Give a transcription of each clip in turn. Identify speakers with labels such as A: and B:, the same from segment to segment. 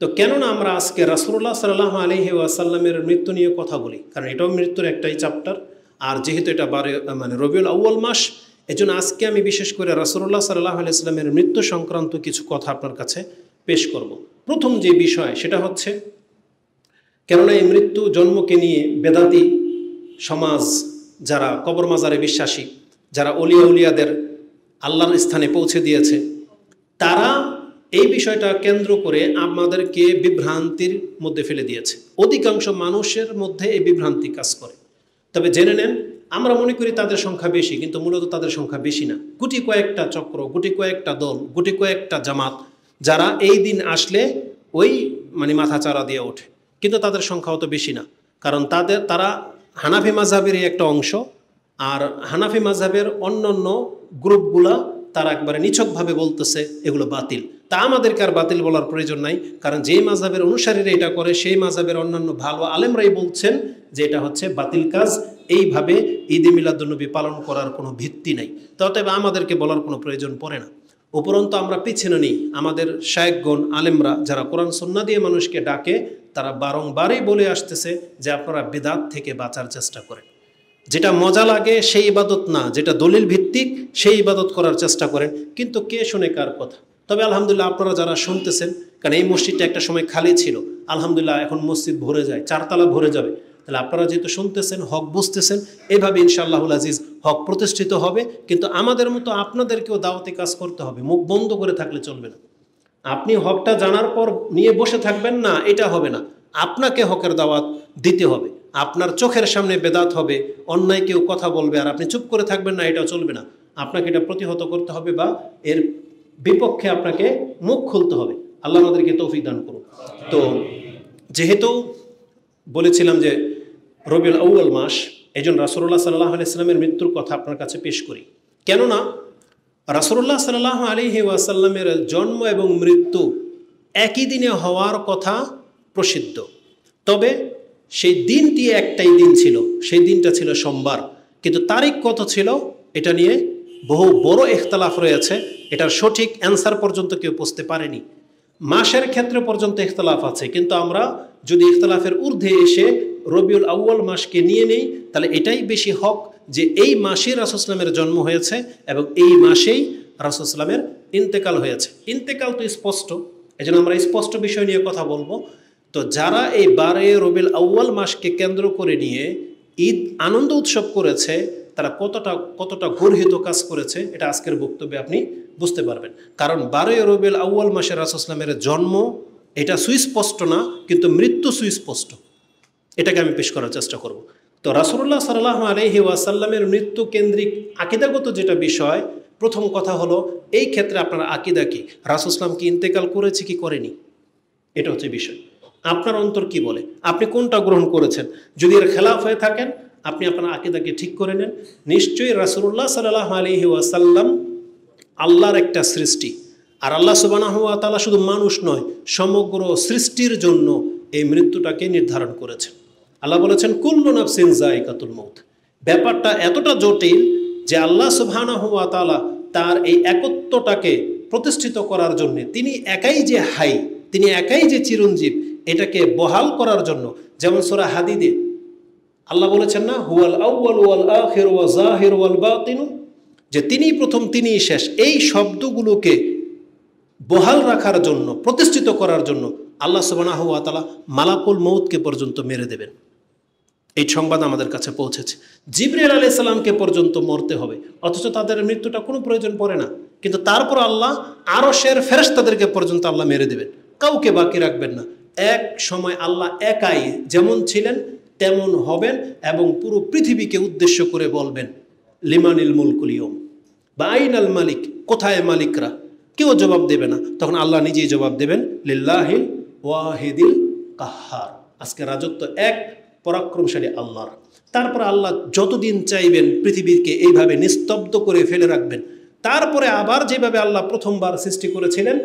A: তো কেননা আমরা আজকে রাসূলুল্লাহ সাল্লাল্লাহু আলাইহি ওয়াসাল্লামের মৃত্যু নিয়ে কথা বলি, কারণ এটাও মৃত্যুর একটাই চ্যাপ্টার। আর যেহেতু এটা রবিউল আউয়াল মাস, এজন্য আজকে আমি বিশেষ করে রাসূলুল্লাহ সাল্লাল্লাহু আলাইহি ওয়াসাল্লামের মৃত্যু সংক্রান্ত কিছু কথা আপনার কাছে পেশ করব। প্রথম যে বিষয় সেটা হচ্ছে, কেননা এই মৃত্যু জন্মকে নিয়ে বেদাতি সমাজ, যারা কবর মাজারে বিশ্বাসী, যারা অলিয়া উলিয়াদের আল্লাহর স্থানে পৌঁছে দিয়েছে, তারা এই বিষয়টা কেন্দ্র করে আমাদেরকে বিভ্রান্তির মধ্যে ফেলে দিয়েছে। অধিকাংশ মানুষের মধ্যে এই বিভ্রান্তি কাজ করে। তবে জেনে নেন, আমরা মনে করি তাদের সংখ্যা বেশি, কিন্তু মূলত তাদের সংখ্যা বেশি না। গুটি কয়েকটা চক্র, গুটি কয়েকটা দল, গুটি কয়েকটা জামাত, যারা এই দিন আসলে ওই মাথা চারা দিয়ে ওঠে, কিন্তু তাদের সংখ্যা অত বেশি না। কারণ তারা হানাফি মাযহাবের একটা অংশ, আর হানাফি মাযহাবের অন্যান্য গ্রুপগুলা তারা একবারে নিছকভাবে বলতেছে এগুলো বাতিল। তা আমাদেরকে আর বাতিল বলার প্রয়োজন নাই, কারণ যেই মাযহাবের অনুসারীরা এটা করে সেই মাযহাবের অন্যান্য ভালো আলেমরাই বলছেন যে এটা হচ্ছে বাতিল কাজ। এইভাবে ঈদে মিলাদুন্নবী পালন করার কোনো ভিত্তি নেই, তবে আমাদেরকে বলার কোনো প্রয়োজন পড়ে না। উপরন্তু আমরা পিছনে নেই। আমাদের শায়েখগণ আলেমরা যারা কোরআন সুন্নাহ দিয়ে মানুষকে ডাকে, তারা বারংবারই বলে আসতেছে যে আপনারা বিদআত থেকে বাঁচার চেষ্টা করেন। যেটা মজা লাগে সেই ইবাদত না, যেটা দলিল ভিত্তিক সেই ইবাদত করার চেষ্টা করেন। কিন্তু কে শুনে কার কথা? তবে আলহামদুলিল্লাহ আপনারা যারা শুনতেছেন, কারণ এই মসজিদটা একটা সময় খালি ছিল, আলহামদুলিল্লাহ এখন মসজিদ ভরে যায়, 4 তলা ভরে যাবে। তাহলে আপনারা যেহেতু শুনতেছেন, হক বুঝতেছেন, এইভাবে ইনশাআল্লাহুল আজিজ হক প্রতিষ্ঠিত হবে। কিন্তু আমাদের মতো আপনাদেরকেও দাওয়াতি কাজ করতে হবে, মুখ বন্ধ করে থাকলে চলবে না। আপনি হকটা জানার পর নিয়ে বসে থাকবেন না, এটা হবে না। আপনাকে হকের দাওয়াত দিতে হবে। আপনার চোখের সামনে বেদাত হবে, অন্যায় কেউ কথা বলবে, আর আপনি চুপ করে থাকবেন না, এটা চলবে না। আপনাকে এটা প্রতিহত করতে হবে, বা এর বিপক্ষে আপনাকে মুখ খুলতে হবে। আল্লাহ আমাদেরকে তৌফিক দান করুন। তো যেহেতু বলেছিলাম যে রবিউল আউয়াল মাস, এই জন্য রাসূলুল্লাহ সাল্লাল্লাহু আলাইহি ওয়াসাল্লামের মৃত্যুর কথা আপনার কাছে পেশ করি। কেননা রাসূলুল্লাহ সাল্লাল্লাহু আলাইহি ওয়াসাল্লামের জন্ম এবং মৃত্যু একই দিনে হওয়ার কথা প্রসিদ্ধ। তবে সেই দিনটি একটাই দিন ছিল, সেই দিনটা ছিল সোমবার। কিন্তু তারিখ কত ছিল এটা নিয়ে বহু বড় ইখতিলাফ রয়েছে। এটার সঠিক অ্যান্সার পর্যন্ত কেউ বুঝতে পারেনি। মাসের ক্ষেত্রে পর্যন্ত ইখতিলাফ আছে, কিন্তু আমরা যদি ইখতিলাফের ঊর্ধ্বে এসে রবিউল আউয়াল মাসকে নিয়ে নেই, তাহলে এটাই বেশি হক যে এই মাসেই রাসূল সাল্লাল্লাহু আলাইহি ওয়াসাল্লামের জন্ম হয়েছে এবং এই মাসেই রাসূল সাল্লাল্লাহু আলাইহি ওয়াসাল্লামের ইন্তেকাল হয়েছে। ইন্তেকাল তো স্পষ্ট, এজন্য আমরা স্পষ্ট বিষয় নিয়ে কথা বলবো। তো যারা এই 12 রবিউল আউয়াল মাসকে কেন্দ্র করে নিয়ে ঈদ আনন্দ উৎসব করেছে, তারা কতটা গর্হিত কাজ করেছে এটা আজকের বক্তব্যে আপনি বুঝতে পারবেন। কারণ 12 রবিউল আউয়াল মাসে রাসূল সাল্লাল্লাহু আলাইহি ওয়াসাল্লামের জন্ম এটা সুস্পষ্ট না, কিন্তু মৃত্যু সুস্পষ্ট। এটাকে আমি পেশ করার চেষ্টা করব। তো রাসূলুল্লাহ সাল্লাল্লাহু আলাইহি ওয়াসাল্লামের মৃত্যু কেন্দ্রিক আকীদাগত যেটা বিষয়, প্রথম কথা হলো এই ক্ষেত্রে আপনার আকীদা কি? রাসূল সাল্লাল্লাহু কি ইন্তেকাল করেছে কি করেনি, এটা হচ্ছে বিষয়। আপনার অন্তর কি বলে, আপনি কোনটা গ্রহণ করেছেন? যদি এর খেলাফ হয়ে থাকেন, আপনি আপনার আকীদাকে ঠিক করে নেন। নিশ্চয়ই রাসূলুল্লাহ সাল্লাল্লাহু আলাইহি ওয়াসাল্লাম আল্লাহর একটা সৃষ্টি, আর আল্লাহ সুবহানাহু ওয়া তাআলা শুধু মানুষ নয়, সমগ্র সৃষ্টির জন্য এই মৃত্যুটাকে নির্ধারণ করেছেন। আল্লাহ বলেছেন কুল্লু নাফসিন যায়িকাতুল মউত। ব্যাপারটা এতটা জটিল যে আল্লাহ সুবহানাহু ওয়া তাআলা তার এই একত্বটাকে প্রতিষ্ঠিত করার জন্য, তিনি একাই যে হাই, তিনি একাই যে চিরঞ্জীব, এটাকে বহাল করার জন্য, যেমন সূরা হাদীদে আল্লাহ বলেছেন না, হুয়াল আউয়াল ওয়াল আখির ওয়া যাহির ওয়াল বাতিন, যে তিনিই প্রথম তিনিই শেষ। এই শব্দগুলোকে বহাল রাখার জন্য, প্রতিষ্ঠিত করার জন্য আল্লাহ সুবহানাহু ওয়া তাআলা মালাকুল মউতকে পর্যন্ত মেরে দেবেন। এই সংবাদ আমাদের কাছে পৌঁছেছে। জিবরাইল আলাইহিস সালামকে পর্যন্ত মরতে হবে, অথচ তাদের মৃত্যুটা কোনো প্রয়োজন পড়ে না। কিন্তু তারপর আল্লাহ আরশের ফেরেশতাদেরকে পর্যন্ত আল্লাহ মেরে দেবেন, কাউকে বাকি রাখবেন না। এক সময় আল্লাহ একাই যেমন ছিলেন তেমন হবেন, এবং পুরো পৃথিবীকে উদ্দেশ্য করে বলবেন লিমানিল মুলকুল ইয়াউম, বা আইনাল মালিক, কোথায় মালিকরা? কেউ জবাব দেবে না। তখন আল্লাহ নিজেই জবাব দেবেন লিল্লাহিল ওয়াহিদিল কাহ্হার, আজকে রাজত্ব এক পরাক্রমশালী আল্লাহর। তারপর আল্লাহ যতদিন চাইবেন পৃথিবীকে এইভাবে নিস্তব্ধ করে ফেলে রাখবেন। তারপরে আবার যেভাবে আল্লাহ প্রথমবার সৃষ্টি করেছিলেন,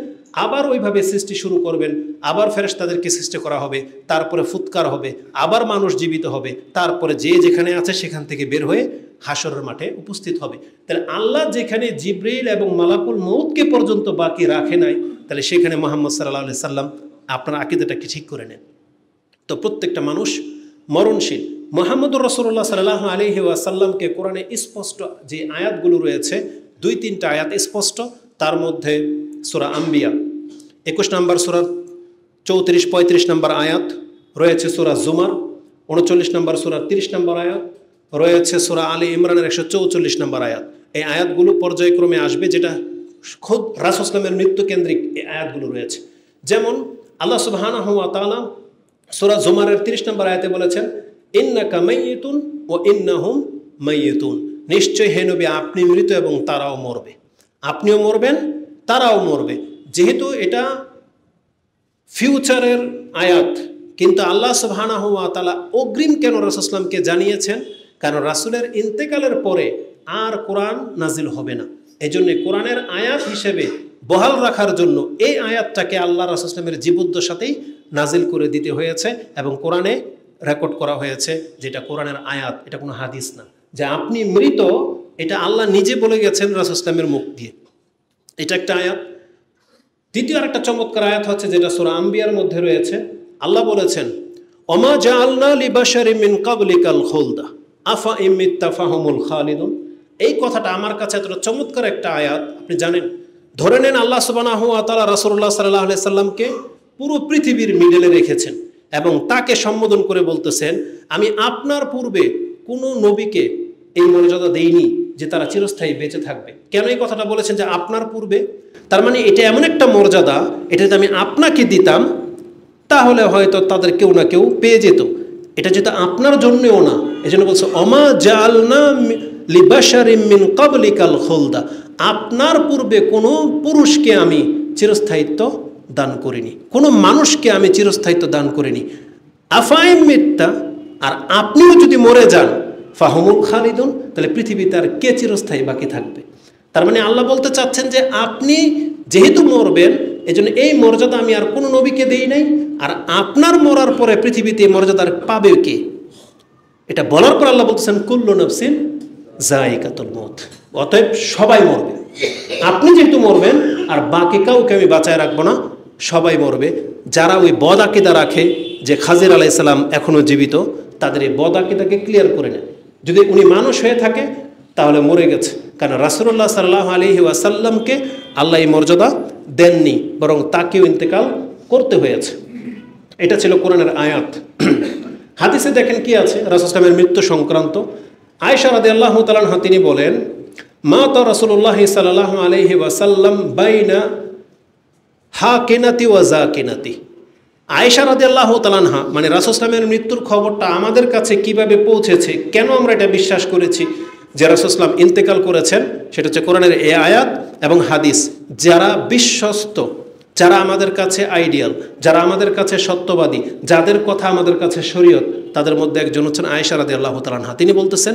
A: আবার ওইভাবে সৃষ্টি শুরু করবেন। আবার ফেরেশতাদেরকে সৃষ্টি করা হবে, তারপরে ফুৎকার হবে, আবার মানুষ জীবিত হবে, তারপরে যে যেখানে আছে সেখান থেকে বের হয়ে হাসরের মাঠে উপস্থিত হবে। তাহলে আল্লাহ যেখানে জিবরাইল এবং মালাকুল মউতকে পর্যন্ত বাকি রাখে নাই, তাহলে সেখানে মুহাম্মদ সাল্লাল্লাহু আলাইহি সাল্লাম আপনার আকীদাটাকে ঠিক করে নেন। তো প্রত্যেকটা মানুষ মরণশীল। মুহাম্মদুর রাসূলুল্লাহ সাল্লাল্লাহু আলাইহি ওয়াসাল্লামকে কোরআনে স্পষ্ট যে আয়াতগুলো রয়েছে 2-3টা আয়াত স্পষ্ট। তার মধ্যে সূরা আম্বিয়া 21 নম্বর সূরা 34-35 নম্বর আয়াত রয়েছে, সূরা জুমার 39 নম্বর সূরা 30 নম্বর আয়াত রয়েছে, সূরা আলী ইমরানের 144 নম্বর আয়াত। এই আয়াতগুলো পর্যায়ক্রমে আসবে, যেটা খুদ রাসূল সাল্লাল্লাহু আলাইহি মৃত্যু কেন্দ্রিক এই আয়াতগুলো রয়েছে। যেমন আল্লাহ সুবহানাহু ওয়া তাআলা সূরা জুমারের 30 নম্বর আয়াতে বলেছেন, ইন্নাকা মাইয়িতুন ওয়া ইন্নাহুম মাইয়িতুন, নিশ্চয়ই হে নবী আপনি মৃত এবং তারাও মরবে, আপনিও মরবেন তারাও মরবে। যেহেতু এটা ফিউচারের আয়াত, কিন্তু আল্লাহ সুবহানাহু ওয়া তাআলা অগ্রিম কেন রাসূল সাল্লামকে জানিয়েছেন? কারণ রাসূলের ইন্তেকালের পরে আর কোরআন নাজিল হবে না। এই জন্য কোরআনের আয়াত হিসেবে বহাল রাখার জন্য এই আয়াতটাকে আল্লাহ রাসূল সাল্লামের জীবদ্দশাতেই নাজিল করে দিতে হয়েছে এবং কোরআনে রেকর্ড করা হয়েছে, যেটা কোরআনের আয়াত, এটা কোনো হাদিস না। যে আপনি মৃত এটা আল্লাহ নিজে বলে গেছেন রাসূল সাল্লামের মুখ দিয়ে, এটা একটা আয়াত। দ্বিতীয় আরেকটা চমৎকার আয়াত হচ্ছে যেটা সূরা আম্বিয়ার মধ্যে রয়েছে। আল্লাহ বলেছেন, ওমা জাআলনা লিবাশারিন মিন ক্বাবলিকাল খুলদা আফা ইন মিত্তা ফাহুমুল খালিদুন। এই কথাটা আমার কাছে এতটা চমৎকার একটা আয়াত। আপনি জানেন, ধরে নেন আল্লাহ সুবহানাহু ওয়া তাআলা রাসূলুল্লাহ সাল্লাল্লাহু আলাইহি সাল্লামকে পুরো পৃথিবীর মিডলে রেখেছেন এবং তাকে সম্বোধন করে বলতেছেন, আমি আপনার পূর্বে কোনো নবীকে এই মর্যাদা দেইনি যে তারা চিরস্থায়ী বেঁচে থাকবে। কেন এই কথাটা বলেছেন যে আপনার পূর্বে? তার মানে এটা এমন একটা মর্যাদা, এটা যদি আমি আপনাকে দিতাম তাহলে হয়তো তাদের কেউ না কেউ পেয়ে যেত। এটা যেটা আপনার জন্যও না, এই জন্য বলছে ওমা জাআলনা লিবাশারিন মিন ক্বাবলিকাল খুলদা, আপনার পূর্বে কোনো পুরুষকে আমি চিরস্থায়িত্ব দান করিনি, কোনো মানুষকে আমি চিরস্থায়িত্ব দান করিনি। আফাইম মিত্তা, আর আপনিও যদি মরে যান, ফাহুমুল খালিদুন, তাহলে পৃথিবীতে আর কে চিরস্থায়ী বাকি থাকবে? তার মানে আল্লাহ বলতে চাচ্ছেন যে আপনি যেহেতু মরবেন, এই জন্য এই মর্যাদা আমি আর কোনো নবীকে দেই নাই, আর আপনার মরার পরে পৃথিবীতে এই মর্যাদার পাবে কে? এটা বলার পর আল্লাহ বলতেছেন কুল্লু নাফসিন যায়িকাতুল মউত, অতএব সবাই মরবে। আপনি যেহেতু মরবেন আর বাকি কাউকে আমি বাঁচায় রাখবো না, সবাই মরবে। যারা ওই বদ আকীদা রাখে যে খাজির আলাইহিস সালাম এখনও জীবিত, তাদের এই বদ আকীদাকে ক্লিয়ার করে নেন। যদি উনি মানুষ হয়ে থাকে তাহলে মরে গেছে, কারণ রাসূলুল্লাহ সাল্লাল্লাহু আলাইহি ওয়াসাল্লামকে আল্লাহ এই মর্যাদা দেননি, বরং তাকেও ইন্তেকাল করতে হয়েছে। এটা ছিল কোরআনের আয়াত। হাদিসে দেখেন কি আছে রাসূল সাল্লাল্লাহু আলাইহি মৃত্যু সংক্রান্ত। আয়েশা রাদিয়াল্লাহু তাআলা আনহা তিনি বলেন, মাতা রাসূলুল্লাহ সাল্লাল্লাহু আলাইহি ওয়াসাল্লাম বাইনা হাকিনাতি ওয়া যাকিনাতি। আয়েশা রাদিয়াল্লাহু তাআলা আনহা মানে রাসূল সাল্লাল্লাহু আলাইহি মৃত্যুর খবরটা আমাদের কাছে কিভাবে পৌঁছেছে, কেন আমরা এটা বিশ্বাস করেছি যে রাসূল সাল্লাল্লাহু আলাইহি ইন্তেকাল করেছেন, সেটা হচ্ছে কোরআনের এই আয়াত এবং হাদিস। যারা বিশ্বস্ত, যারা আমাদের কাছে আইডিয়াল, যারা আমাদের কাছে সত্যবাদী, যাদের কথা আমাদের কাছে শরীয়ত, তাদের মধ্যে একজন হচ্ছেন আয়েশা রাদিয়াল্লাহু তাআলা আনহা। তিনি বলতেছেন,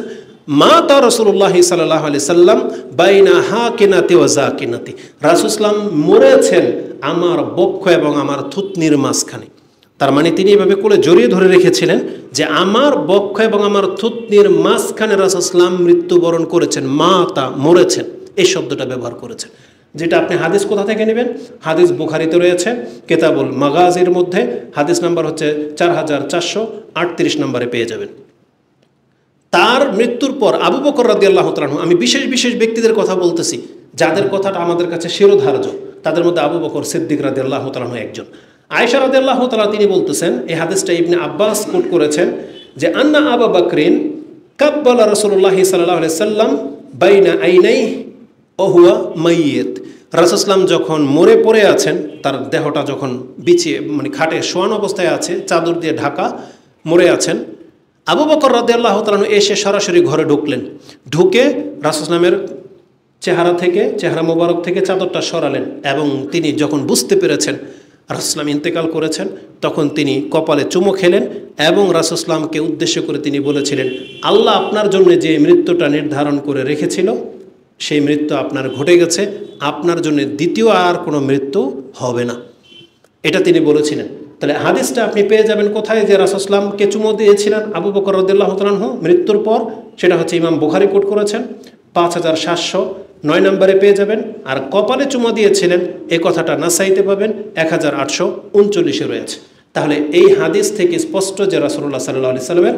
A: মাতা রাসূলুল্লাহ সাল্লাল্লাহু আলাইহি সাল্লাম বাইনা হাকিনাতি ওয়া যাকিনাতি, রাসূল সাল্লাল্লাহু আলাইহি সাল্লাম মরেছেন আমার বক্ষ এবং আমার থুতনির মাঝখানে। তার মানে তিনি এভাবে কোলে জড়িয়ে ধরে রেখেছিলেন যে আমার বক্ষ এবং আমার থুতনির মাঝখানে রাসূল সাল্লাল্লাহু আলাইহি সাল্লাম মৃত্যুবরণ করেছেন, মাতা মরেছেন, এই শব্দটা ব্যবহার করেছেন। যেটা আপনি হাদিস কোথা থেকে নেবেন? হাদিস বুখারীতে রয়েছে কিতাবুল মাগাজির মধ্যে, হাদিস নাম্বার হচ্ছে 4438 নম্বরে পেয়ে যাবেন। তার মৃত্যুর পর আবু বকর রাদিয়াল্লাহু তাআলা আনহু, আমি বিশেষ বিশেষ ব্যক্তিদের কথা বলতেছি যাদের কথাটা আমাদের কাছে শিরোধার্য, তাদের মধ্যে আবু বকর সিদ্দিক রাদিয়াল্লাহু তাআলা আনহু একজন। আয়েশা রাদিয়াল্লাহু তাআলা তিনি বলতেছেন, এই হাদিসটা ইবনে আব্বাস কোট করেছেন যে আন্না আবু বকরিন কাব্বালা রাসূলুল্লাহ সাল্লাল্লাহু আলাইহি সাল্লাম বাইনা আইনাইহি ওয়া হুয়া মাইয়িত। রাসূল সাল্লাল্লাহু যখন মরে পড়ে আছেন, তার দেহটা যখন বিছিয়ে মানে খাটে শোয়ানো অবস্থায় আছে, চাদর দিয়ে ঢাকা মরে আছেন, আবু বকর রাদিয়াল্লাহু তাআলা এসে সরাসরি ঘরে ঢুকলেন। ঢুকে রাসূল সাল্লামের চেহারা মোবারক থেকে চাদরটা সরালেন এবং তিনি যখন বুঝতে পেরেছেন রাসূল সাল্লাম ইন্তেকাল করেছেন, তখন তিনি কপালে চুমো খেলেন এবং রাসূল সাল্লামকে উদ্দেশ্য করে তিনি বলেছিলেন, আল্লাহ আপনার জন্য যে মৃত্যুটা নির্ধারণ করে রেখেছিল সেই মৃত্যু আপনার ঘটে গেছে, আপনার জন্য দ্বিতীয় আর কোনো মৃত্যু হবে না, এটা তিনি বলেছিলেন। তাহলে হাদিসটা আপনি পেয়ে যাবেন কোথায়? যে রাসূল সাল্লাল্লাহু আলাইহি ওয়াসাল্লামকে চুমো দিয়েছিলেন আবু বকর রাদিয়াল্লাহু তাআলা আনহু মৃত্যুর পর, সেটা হচ্ছে ইমাম বুখারী কোট করেছেন 5743 9 নম্বরে পেয়ে যাবেন। আর কপালে চুমা দিয়েছিলেন এই কথাটা নাসাইতে পাবেন 1839 রয়েছে। তাহলে এই হাদিস থেকে স্পষ্ট যে রাসূলুল্লাহ সাল্লাল্লাহু আলাইহি সাল্লামের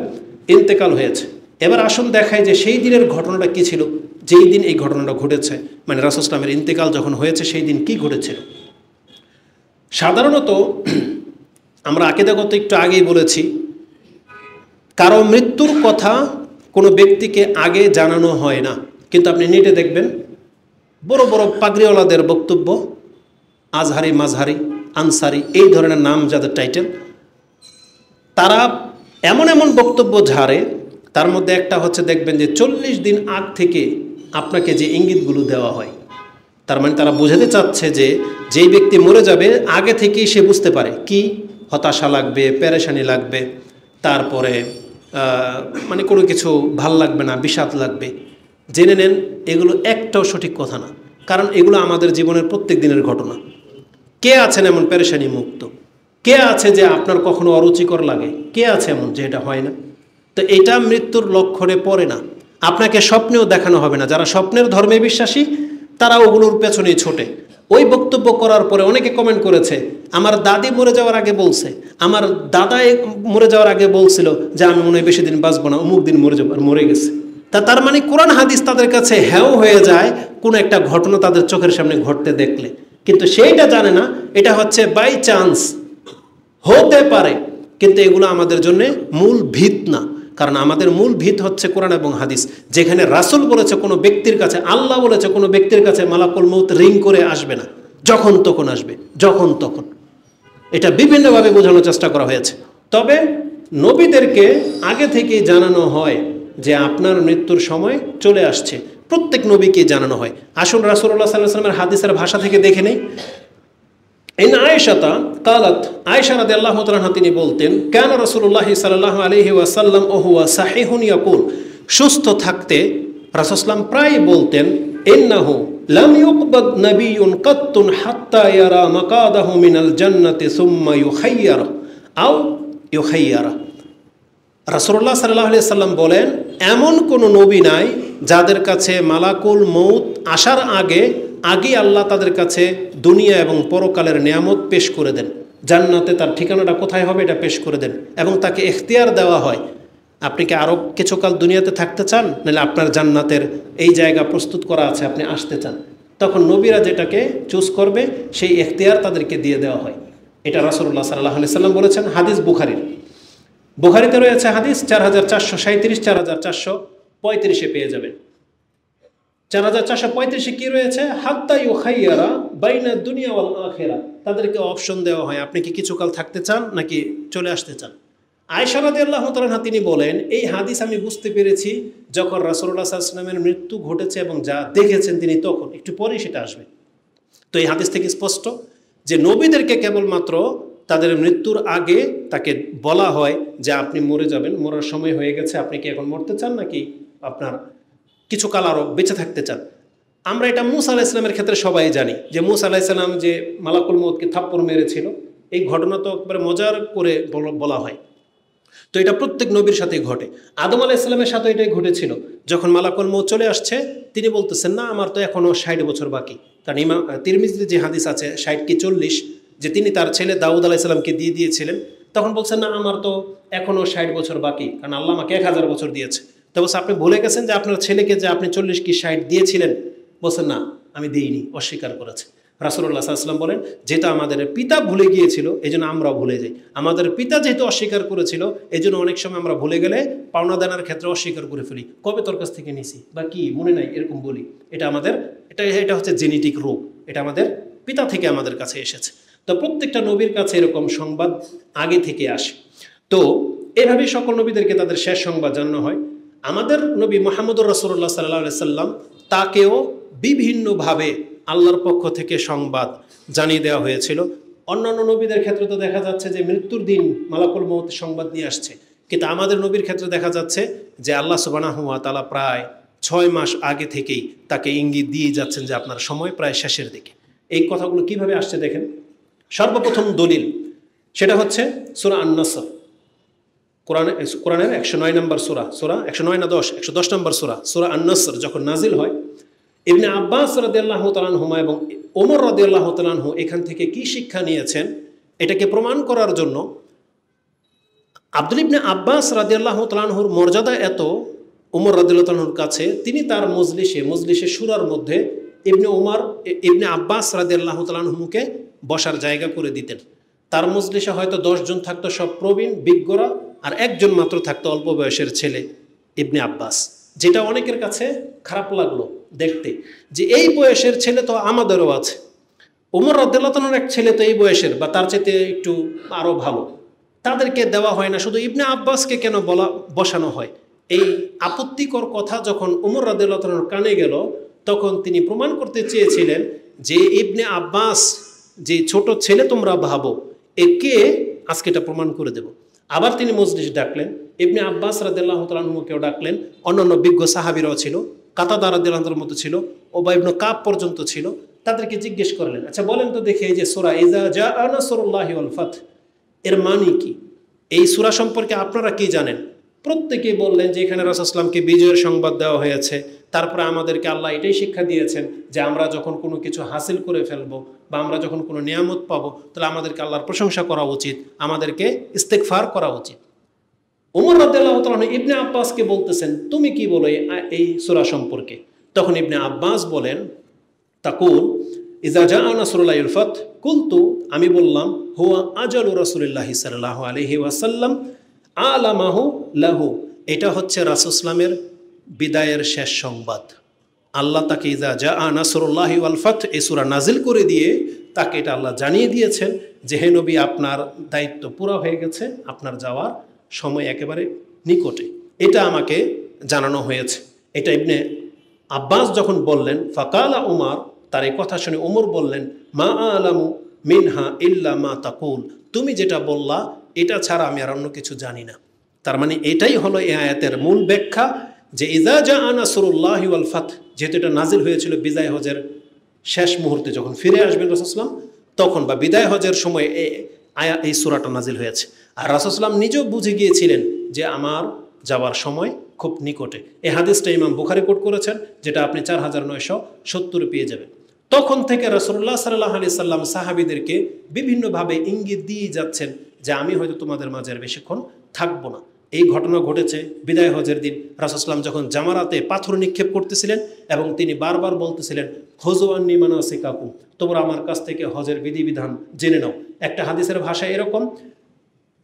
A: ইন্তেকাল হয়েছে। এবার আসুন দেখাই যে সেই দিনের ঘটনাটা কী ছিল, যেই দিন এই ঘটনাটা ঘটেছে, মানে রাসূল ইসলামের ইন্তেকাল যখন হয়েছে সেই দিন কি ঘটেছিল। সাধারণত আমরা আকীদাগত একটু আগেই বলেছি, কারো মৃত্যুর কথা কোনো ব্যক্তিকে আগে জানানো হয় না। কিন্তু আপনি নেটে দেখবেন বড় বড় পাগড়িওয়ালাদের বক্তব্য, আজহারি, মাজহারি, আনসারি, এই ধরনের নাম যাদের টাইটেল, তারা এমন এমন বক্তব্য ঝাড়ে। তার মধ্যে একটা হচ্ছে দেখবেন যে 40 দিন আগ থেকে আপনাকে যে ইঙ্গিতগুলো দেওয়া হয়, তার মানে তারা বোঝাতে চাচ্ছে যে যেই ব্যক্তি মরে যাবে আগে থেকেই সে বুঝতে পারে কি হতাশা লাগবে, পেরেশানি লাগবে, তারপরে মানে কোনো কিছু ভাল লাগবে না, বিষাদ লাগবে। জেনে নেন এগুলো একটাও সঠিক কথা না, কারণ এগুলো আমাদের জীবনের প্রত্যেক দিনের ঘটনা। কে আছেন এমন পেরেশানি মুক্ত? কে আছে যে আপনার কখনো অরুচিকর লাগে? কে আছে এমন যে এটা হয় না? তো এটা মৃত্যুর লক্ষণে পড়ে না। আপনাকে স্বপ্নেও দেখানো হবে না। যারা স্বপ্নের ধর্মে বিশ্বাসী তারা ওগুলোর পেছনেই ছোটে। ওই বক্তব্য করার পরে অনেকে কমেন্ট করেছে, আমার দাদি মরে যাওয়ার আগে বলছে, আমার দাদা মরে যাওয়ার আগে বলছিল যে আমি মনে হয় বেশি দিন বাঁচবো না, অমুক দিন মরে যাবো, আর মরে গেছে। তার মানে কোরআন হাদিস তাদের কাছে হ্যাও হয়ে যায় কোনো একটা ঘটনা তাদের চোখের সামনে ঘটতে দেখলে। কিন্তু সেইটা জানে না এটা হচ্ছে বাই চান্স, হতে পারে। কিন্তু এগুলো আমাদের জন্য মূল ভিত না, কারণ আমাদের মূল ভিত হচ্ছে কোরআন এবং হাদিস। যেখানে রাসূল বলেছে কোনো ব্যক্তির কাছে, আল্লাহ বলেছে কোনো ব্যক্তির কাছে মালাকুল মউত রিং করে আসবে না, যখন তখন আসবে, যখন তখন। এটা বিভিন্নভাবে বোঝানোর চেষ্টা করা হয়েছে। তবে নবীদেরকে আগে থেকেই জানানো হয় যে আপনার মৃত্যুর সময় চলে আসছে, প্রত্যেক নবীকে জানানো হয়। আসুন রাসূলুল্লাহ সাল্লাল্লাহু আলাইহি ওয়াসাল্লামের হাদিসের ভাষা থেকে দেখে নেই। ইন আয়েশাতা কালাত, আয়েশা রাদিয়াল্লাহু তাআলা আনহা তিনি বলতেন, কানা রাসূলুল্লাহ সাল্লাল্লাহু আলাইহি ওয়াসাল্লাম ওয়া হুয়া সাহিহুন ইয়াকুল, সুস্থ থাকতে রাসূল সাল্লাম প্রায় বলতেন, ইন্নাহু লাম ইউকবাদ নাবিয়্যুন কাত্তুন হাত্তা ইয়ারা মাকাদাহু মিনাল জান্নাতি সুম্মা ইউখায়্যারা আও ইউখায়্যারা। রাসূলুল্লাহ সাল্লাল্লাহু আলাইহি সাল্লাম বলেন, এমন কোনো নবী নাই যাদের কাছে মালাকুল মউত আসার আগে আল্লাহ তাদের কাছে দুনিয়া এবং পরকালের নিয়ামত পেশ করে দেন, জান্নাতে তার ঠিকানাটা কোথায় হবে এটা পেশ করে দেন, এবং তাকে ইখতিয়ার দেওয়া হয়, আপনি কি আরও কিছুকাল দুনিয়াতে থাকতে চান, নাহলে আপনার জান্নাতের এই জায়গা প্রস্তুত করা আছে, আপনি আসতে চান। তখন নবীরা যেটাকে চুজ করবে সেই ইখতিয়ার তাদেরকে দিয়ে দেওয়া হয়। এটা রাসূলুল্লাহ সাল্লাল্লাহু আলাইহি সাল্লাম বলেছেন। হাদিস বুখারীতে রয়েছে, হাদিস 4437, 4435 পেয়ে যাবেন। 4435 কি রয়েছে? হাত্তা ইউখায়্যারা বাইনা দুনিয়া ওয়াল আখিরা, তাদেরকে অপশন দেওয়া হয়, আপনি কি কিছুকাল থাকতে চান নাকি চলে আসতে চান। আয়েশা রাদিয়াল্লাহু তাআলা আনহা তিনি বলেন, এই হাদিস আমি বুঝতে পেরেছি যখন রাসূলুল্লাহ সাল্লাল্লাহু আলাইহি ওয়াসাল্লামের মৃত্যু ঘটেছে এবং যা দেখেছেন তিনি তখন, একটু পরেই সেটা আসবে। তো এই হাদিস থেকে স্পষ্ট যে নবীদেরকে কেবলমাত্র তাদের মৃত্যুর আগে তাকে বলা হয় যে আপনি মরে যাবেন, মরার সময় হয়ে গেছে, আপনি কি এখন মরতে চান নাকি আপনার কিছুকাল আরও বেঁচে থাকতে চান। আমরা এটা মূসা আলাইহিস সালামের ক্ষেত্রে সবাই জানি যে মূসা আলাইহিস সালাম যে মালাকুল মউতকে থাপ্পড় মেরেছিল, এই ঘটনা তো একবারে মজার করে বলা হয়। তো এটা প্রত্যেক নবীর সাথেই ঘটে। আদম আলাইহিস সালামের সাথে এটাই ঘটেছিল। যখন মালাকুল মউত চলে আসছে তিনি বলতেছেন, না আমার তো এখনও 60 বছর বাকি। কারণ ইমাম তিরমিজির যে হাদিস আছে 60 কি 40, যে তিনি তার ছেলে দাউদ আলাইহিস সালামকে দিয়ে দিয়েছিলেন, তখন বলছেন না আমার তো এখনও 60 বছর বাকি, কারণ আল্লাহ আমাকে 1000 বছর দিয়েছে। তো বলছে আপনি ভুলে গেছেন যে আপনার ছেলেকে যে আপনি 40 কি 60 দিয়েছিলেন। বলছেন না আমি দিইনি, অস্বীকার করেছে। রাসূলুল্লাহ সাল্লাল্লাহু আলাইহি ওয়াসাল্লাম বলেন, যেটা আমাদের পিতা ভুলে গিয়েছিল এই জন্য আমরাও ভুলে যাই। আমাদের পিতা যেহেতু অস্বীকার করেছিল এই জন্য অনেক সময় আমরা ভুলে গেলে পাওনা দানার ক্ষেত্রে অস্বীকার করে ফেলি, কবে তোর কাছ থেকে নিছি বা কি মনে নাই, এরকম বলি। এটা আমাদের এটা হচ্ছে জেনেটিক রোগ, এটা আমাদের পিতা থেকে আমাদের কাছে এসেছে। তো প্রত্যেকটা নবীর কাছে এরকম সংবাদ আগে থেকে আসে। তো এভাবেই সকল নবীদেরকে তাদের শেষ সংবাদ জানানো হয়। আমাদের নবী মুহাম্মদুর রাসূলুল্লাহ সাল্লাল্লাহু আলাইহি সাল্লাম তাকেও বিভিন্নভাবে আল্লাহর পক্ষ থেকে সংবাদ জানিয়ে দেওয়া হয়েছিল। অন্যান্য নবীদের ক্ষেত্রে তো দেখা যাচ্ছে যে মৃত্যুর দিন মালাকুল মউত সংবাদ নিয়ে আসছে, কিন্তু আমাদের নবীর ক্ষেত্রে দেখা যাচ্ছে যে আল্লাহ সুবহানাহু ওয়া তাআলা প্রায় 6 মাস আগে থেকেই তাকে ইঙ্গিত দিয়ে যাচ্ছেন যে আপনার সময় প্রায় শেষের দিকে। এই কথাগুলো কিভাবে আসছে দেখেন। সর্বপ্রথম দলিল সেটা হচ্ছে সূরা আন-নাসর, কোরআনের 109 নম্বর সূরা 109 না 10 110 নম্বর সূরা আন-নাসর যখন নাজিল হয় ইবনে আব্বাস রাদিয়াল্লাহু তাআলা আনহুমা এবং ওমর রাদিয়াল্লাহু তাআলা আনহু এখান থেকে কি শিক্ষা নিয়েছেন এটাকে প্রমাণ করার জন্য আব্দুল ইবনে আব্বাস রাদিয়াল্লাহু তাআলা আনহুর মর্যাদা এত ওমর রাদিয়াল্লাহু তাআলা আনহুর কাছে, তিনি তার মজলিসে শুরার মধ্যে ইবনে আব্বাস রাদিয়াল্লাহু তাআলা আনহুকে বসার জায়গা করে দিতেন। তার মজলিসে হয়তো 10 জন থাকতো সব প্রবীণ বিজ্ঞরা, আর একজন মাত্র থাকতো অল্প বয়সের ছেলে ইবনে আব্বাস, যেটা অনেকের কাছে খারাপ লাগলো দেখতে, যে এই বয়সের ছেলে তো আমাদেরও আছে, ওমর রাদিয়াল্লাহু তাআলা আনহুর এক ছেলে তো এই বয়সের বা তার চাইতে একটু আরও ভালো, তাদেরকে দেওয়া হয় না, শুধু ইবনে আব্বাসকে কেন বসানো হয়? এই আপত্তিকর কথা যখন ওমর রাদিয়াল্লাহু তাআলা আনহুর কানে গেল, তখন তিনি প্রমাণ করতে চেয়েছিলেন যে ইবনে আব্বাস যে ছোট ছেলে তোমরা ভাবো, একে আজকে এটা প্রমাণ করে দেব। আবার তিনি মজলিস ডাকলেন, ইবনে আব্বাস রাদিয়াল্লাহু তাআলা আনহুকেও ডাকলেন, অন্যান্য বিজ্ঞ সাহাবীরাও ছিল, কাতাদা রাদিয়াল্লাহু আনহুর মতো ছিল, উবাই ইবনে কাব পর্যন্ত ছিল। তাদেরকে জিজ্ঞেস করলেন, আচ্ছা বলেন তো দেখে, এই যে সূরা ইযা জাআ নাসরুল্লাহি ওয়াল ফাত, এর মানে কি? এই সূরা সম্পর্কে আপনারা কি জানেন? প্রত্যেকেই বললেন যে এখানে রাসূল সাল্লাল্লাহু আলাইহি ওয়াসাল্লামকে বিজয়ের সংবাদ দেওয়া হয়েছে, তারপরে আমাদেরকে আল্লাহ এটাই শিক্ষা দিয়েছেন যে আমরা যখন কোনো কিছু হাসিল করে ফেলবো বা আমরা যখন কোনো নিয়ামত পাবো, তাহলে আমাদেরকে আল্লাহর প্রশংসা করা উচিত, আমাদেরকে ইস্তেগফার করা উচিত। ওমর রাদিয়াল্লাহু তাআলা আনহু ইবনে আব্বাসকে বলতেছেন, তুমি কি বলো এই সূরা সম্পর্কে? তখন ইবনে আব্বাস বলেন, তাকুল ইযা জাআ নাসরুল্লাহি ওয়াল ফাত, কুলতু, আমি বললাম, হুয়া আজালু রাসূলিল্লাহি সাল্লাল্লাহু আলাইহি ওয়াসাল্লাম আলামাহু লাহু, এটা হচ্ছে রাসূল সাল্লামের বিদায়ের শেষ সংবাদ। আল্লাহ তাকে ইযা জাআ নাসরুল্লাহি ওয়াল ফাত এই সূরা নাজিল করে দিয়ে তাকে এটা আল্লাহ জানিয়ে দিয়েছেন যে হে নবী, আপনার দায়িত্ব পুরা হয়ে গেছে, আপনার যাওয়ার সময় একেবারে নিকটে, এটা আমাকে জানানো হয়েছে। এটা ইবনে আব্বাস যখন বললেন, ফাকালা উমর, তার এই কথা শুনে ওমর বললেন, মা আলামু মিনহা ইল্লা মা তাকুল, তুমি যেটা বললা এটা ছাড়া আমি আর অন্য কিছু জানি না। তার মানে এটাই হলো এই আয়াতের মূল ব্যাখ্যা, যে ইযা জাআ নাসরুল্লাহি ওয়াল ফাত, যেহেতু এটা নাজিল হয়েছিল বিদায় হজের শেষ মুহূর্তে, যখন ফিরে আসবেন রাসূল সাল্লাল্লাহু আলাইহি ওয়াসাল্লাম, তখন বা বিদায় হজের সময় এই সূরাটা নাজিল হয়েছে। আর রাসূল সাল্লাল্লাহু আলাইহি ওয়াসাল্লাম নিজেও বুঝে গিয়েছিলেন যে আমার যাওয়ার সময় খুব নিকটে। এই হাদিসটা ইমাম বুখারী কোট করেছেন, যেটা আপনি 4970 পেয়ে যাবেন। তখন থেকে রাসূলুল্লাহ সাল্লাল্লাহু আলাইহি সাল্লাম সাহাবীদেরকে বিভিন্নভাবে ইঙ্গিত দিয়ে যাচ্ছেন যে আমি হয়তো তোমাদের মাঝে আর বেশিক্ষণ থাকবো না। এই ঘটনা ঘটেছে বিদায় হজের দিন, রাসূল সাল্লাল্লাহু আলাইহি ওয়াসাল্লাম যখন জামারাতে পাথর নিক্ষেপ করতেছিলেন এবং তিনি বারবার বলতেছিলেন, খুযু আন্নী মানাসিকাকুম, তোমরা আমার কাছ থেকে হজের বিধিবিধান জেনে নাও। একটা হাদিসের ভাষা এরকম,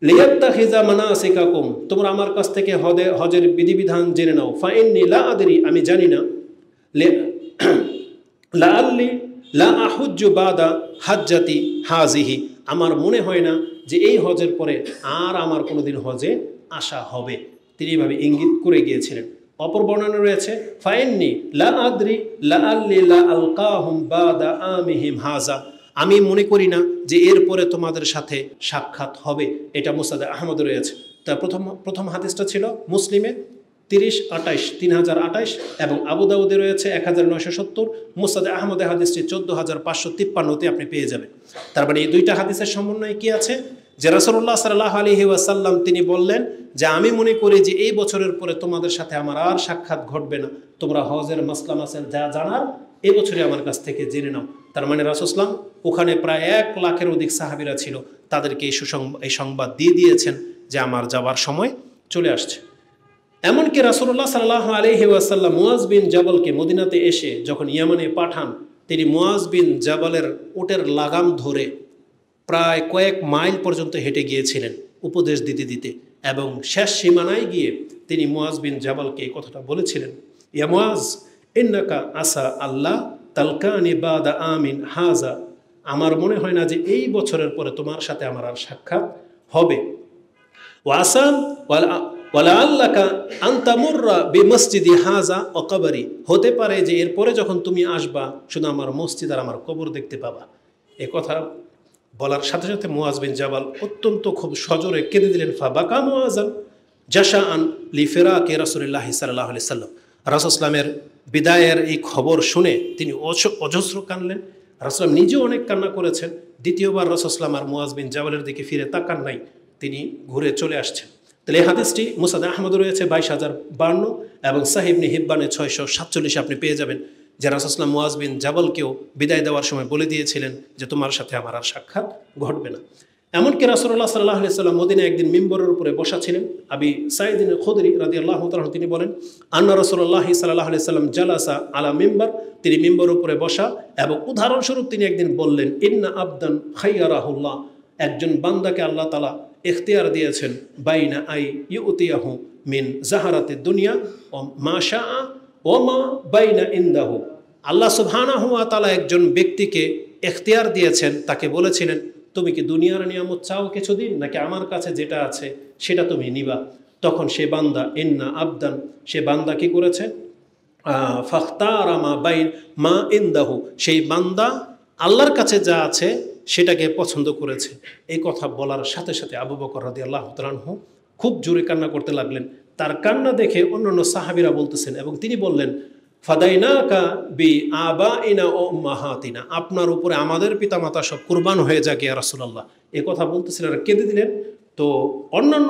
A: লিয়াত্তাখিযা মানাসিকাকুম, তোমরা আমার কাছ থেকে হজের বিধিবিধান জেনে নাও। ফাইন্নী লা আদরি, আমি জানি না, লাআল্লি লা আহুজ্জু বাদা হাজ্জাতি হাযিহি, আমার মনে হয় না যে এই হজের পরে আর আমার কোনোদিন হজে আসা হবে। তিনি এইভাবে ইঙ্গিত করে গিয়েছিলেন। অপর বর্ণনা রয়েছে, ফাইন্নী লা আদরি লাআল্লি লা আলকাহুম বাদা আমিহিম হাযা, আমি মনে করি না যে এরপরে তোমাদের সাথে সাক্ষাৎ হবে। এটা মুসনাদে আহমদ রয়েছে। তা প্রথম হাদিসটা ছিল মুসলিমে 3028 এবং আবু দাউদে রয়েছে 1970, মুসনাদে আহমদে হাদিসটি 14553তে আপনি পেয়ে যাবেন। তার মানে এই দুইটা হাদিসের সমন্বয়ে কি আছে, যে রাসূলুল্লাহ সাল্লাল্লাহু আলাইহি ওয়াসাল্লাম তিনি বললেন যে আমি মনে করি যে এই বছরের পরে তোমাদের সাথে আমার আর সাক্ষাৎ ঘটবে না, তোমরা হজের মাসলা মাসাইল যা জানার এই বছরই আমার কাছ থেকে জেনে নাও। তার মানে রাসূল সাল্লাল্লাহু আলাইহি ওয়াসাল্লাম ওখানে প্রায় 1 লাখের অধিক সাহাবীরা ছিল, তাদেরকে এই সংবাদ দিয়ে দিয়েছেন যে আমার যাওয়ার সময় চলে আসছে। এমনকি রাসূলুল্লাহ সাল্লাল্লাহু আলাইহি ওয়াসাল্লাম মুয়াজ বিন জাবালকে মদিনাতে এসে যখন ইয়ামানে পাঠান, তিনি মুয়াজ বিন জাবালের উটের লাগাম ধরে প্রায় কয়েক মাইল পর্যন্ত হেঁটে গিয়েছিলেন উপদেশ দিতে দিতে, এবং শেষ সীমানায় গিয়ে তিনি মুয়াজ বিন জাবালকে এই কথাটা বলেছিলেন, ইয়া মুয়াজ ইন্নাকা আসা আল্লাহ তালকানি বাদা আমিন হাজা, আমার মনে হয় না যে এই বছরের পরে তোমার সাথে আমার আর সাক্ষাৎ হবে। ওয়াসাম ওয়ালা আল্লাকা আনতামুররা বিমসজিদি হাজা ও কবরি, হতে পারে যে এরপরে যখন তুমি আসবা শুধু আমার মসজিদ আর আমার কবর দেখতে পাবা। এ কথা বলার সাথে সাথে মুয়াজ বিন জাবাল অত্যন্ত খুব সজোরে কেঁদে দিলেন। ফাবাকা মুয়াজান জাশাআন লিফিরাকি রাসূলুল্লাহ সাল্লাল্লাহু আলাইহি সাল্লাম, রাসূল সাল্লামের বিদায়ের এই খবর শুনে তিনি অজস্র কাঁদলেন। রাসূল নিজেও অনেক কান্না করেছেন। দ্বিতীয়বার রাসূল সাল্লাম আর মুয়াজ বিন জাবালের দিকে ফিরে তাকান নাই, তিনি ঘুরে চলে আসছেন। তাহলে এই হাদিসটি মুসনাদে আহমদ রয়েছে 22052 এবং সাহিহ ইবনে হিব্বানে 647 আপনি পেয়ে যাবেন, যে রাসূলুল্লাহ মুআজ বিন জাবালকেও বিদায় দেওয়ার সময় বলে দিয়েছিলেন যে তোমার সাথে আমার আর সাক্ষাৎ ঘটবে না। এমনকি রাসূলুল্লাহ সাল্লাল্লাহু আলাইহি ওয়াসাল্লাম মদিনায় একদিন মিম্বরের উপরে বসা ছিলেন। আবি সাঈদ আল খুদরি রাদিয়াল্লাহু তাআলা তিনি বলেন, আন্না রাসূলুল্লাহ সাল্লাল্লাহু আলাইহি ওয়াসাল্লাম জালাসা আলা মিম্বার, তিনি মিম্বরের উপরে বসা এবং উদাহরণস্বরূপ তিনি একদিন বললেন, ইন্না আবদান খায়্যারাহুল্লাহ, একজন বান্দাকে আল্লাহ তাআলা ইখতিয়ার দিয়েছেন, বাইনা আই ইউতিয়াহু মিন জাহারাতি দুনিয়া ও মা শাআ ওয়া মা বাইনা ইনদাহু। আল্লাহ সুবহানাহু ওয়া তাআলা একজন ব্যক্তিকে ইখতিয়ার দিয়েছেন, তাকে বলেছিলেন তুমি কি দুনিয়ার নিয়ামত চাও কিছুদিন, নাকি আমার কাছে যেটা আছে সেটা তুমি নিবা। তখন সে বান্দা ইন্না আবদান, সে বান্দা কি করেছে, ফাখতারা মা বাইন মা ইনদাহু, সেই বান্দা আল্লাহর কাছে যা আছে সেটাকে পছন্দ করেছে। এই কথা বলার সাথে সাথে আবু বকর রাদিয়াল্লাহু তাআলা আনহু খুব জোরে কান্না করতে লাগলেন। তার কান্না দেখে অন্যান্য সাহাবীরা বলতেছেন এবং তিনি বললেন, ফাদাইনাকা বি আবাইনা ও উম্মাহাতিনা, আপনার উপরে আমাদের পিতামাতা সব কুরবান হয়ে যাক ইয়া রাসূলুল্লাহ। এই কথা বলতেছিলেন আর কেঁদে দিলেন। তো অন্যান্য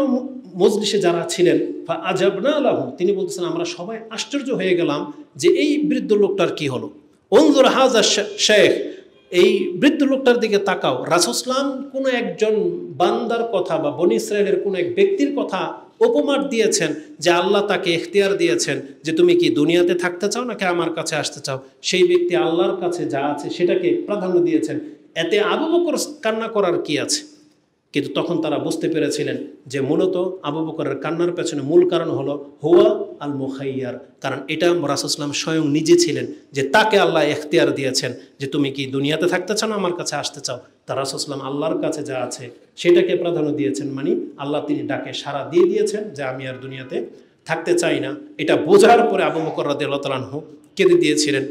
A: মজলিসে যারা ছিলেন ফা আজাবনা লাহু, তিনি বলতেছেন আমরা সবাই আশ্চর্য হয়ে গেলাম যে এই বৃদ্ধ লোকটার কি হলো। উনজুর হাযা শেখ, এই বৃদ্ধ লোকটার দিকে তাকাও। রাসূলুল্লাহ কোনো একজন বান্দার কথা বা বনী ইসরায়েলের কোনো এক ব্যক্তির কথা উপমার দিয়েছেন যে আল্লাহ তাকে ইখতিয়ার দিয়েছেন যে তুমি কি দুনিয়াতে থাকতে চাও নাকি আমার কাছে আসতে চাও। সেই ব্যক্তি আল্লাহর কাছে যা আছে সেটাকে প্রাধান্য দিয়েছেন। এতে আবু বকর কান্না করার কি আছে? কিন্তু তখন তারা বুঝতে পেরেছিলেন যে মূলত আবু বকরের কান্নার পেছনে মূল কারণ হলো হুয়া আল মুখাইয়ার, কারণ এটা রাসূলুল্লাহ স্বয়ং নিজে ছিলেন যে তাকে আল্লাহ ইখতিয়ার দিয়েছেন যে তুমি কি দুনিয়াতে থাকতে চাও না আমার কাছে আসতে চাও। তার রাসূলুল্লাহ আল্লাহর কাছে যা আছে সেটাকে প্রাধান্য দিয়েছেন, মানে আল্লাহ তিনি ডাকে সাড়া দিয়ে দিয়েছেন যে আমি আর দুনিয়াতে থাকতে চাই না। এটা বোঝার পরে আবু বকর রাদিয়াল্লাহু তাআলা আনহু কেঁদে দিয়েছিলেন।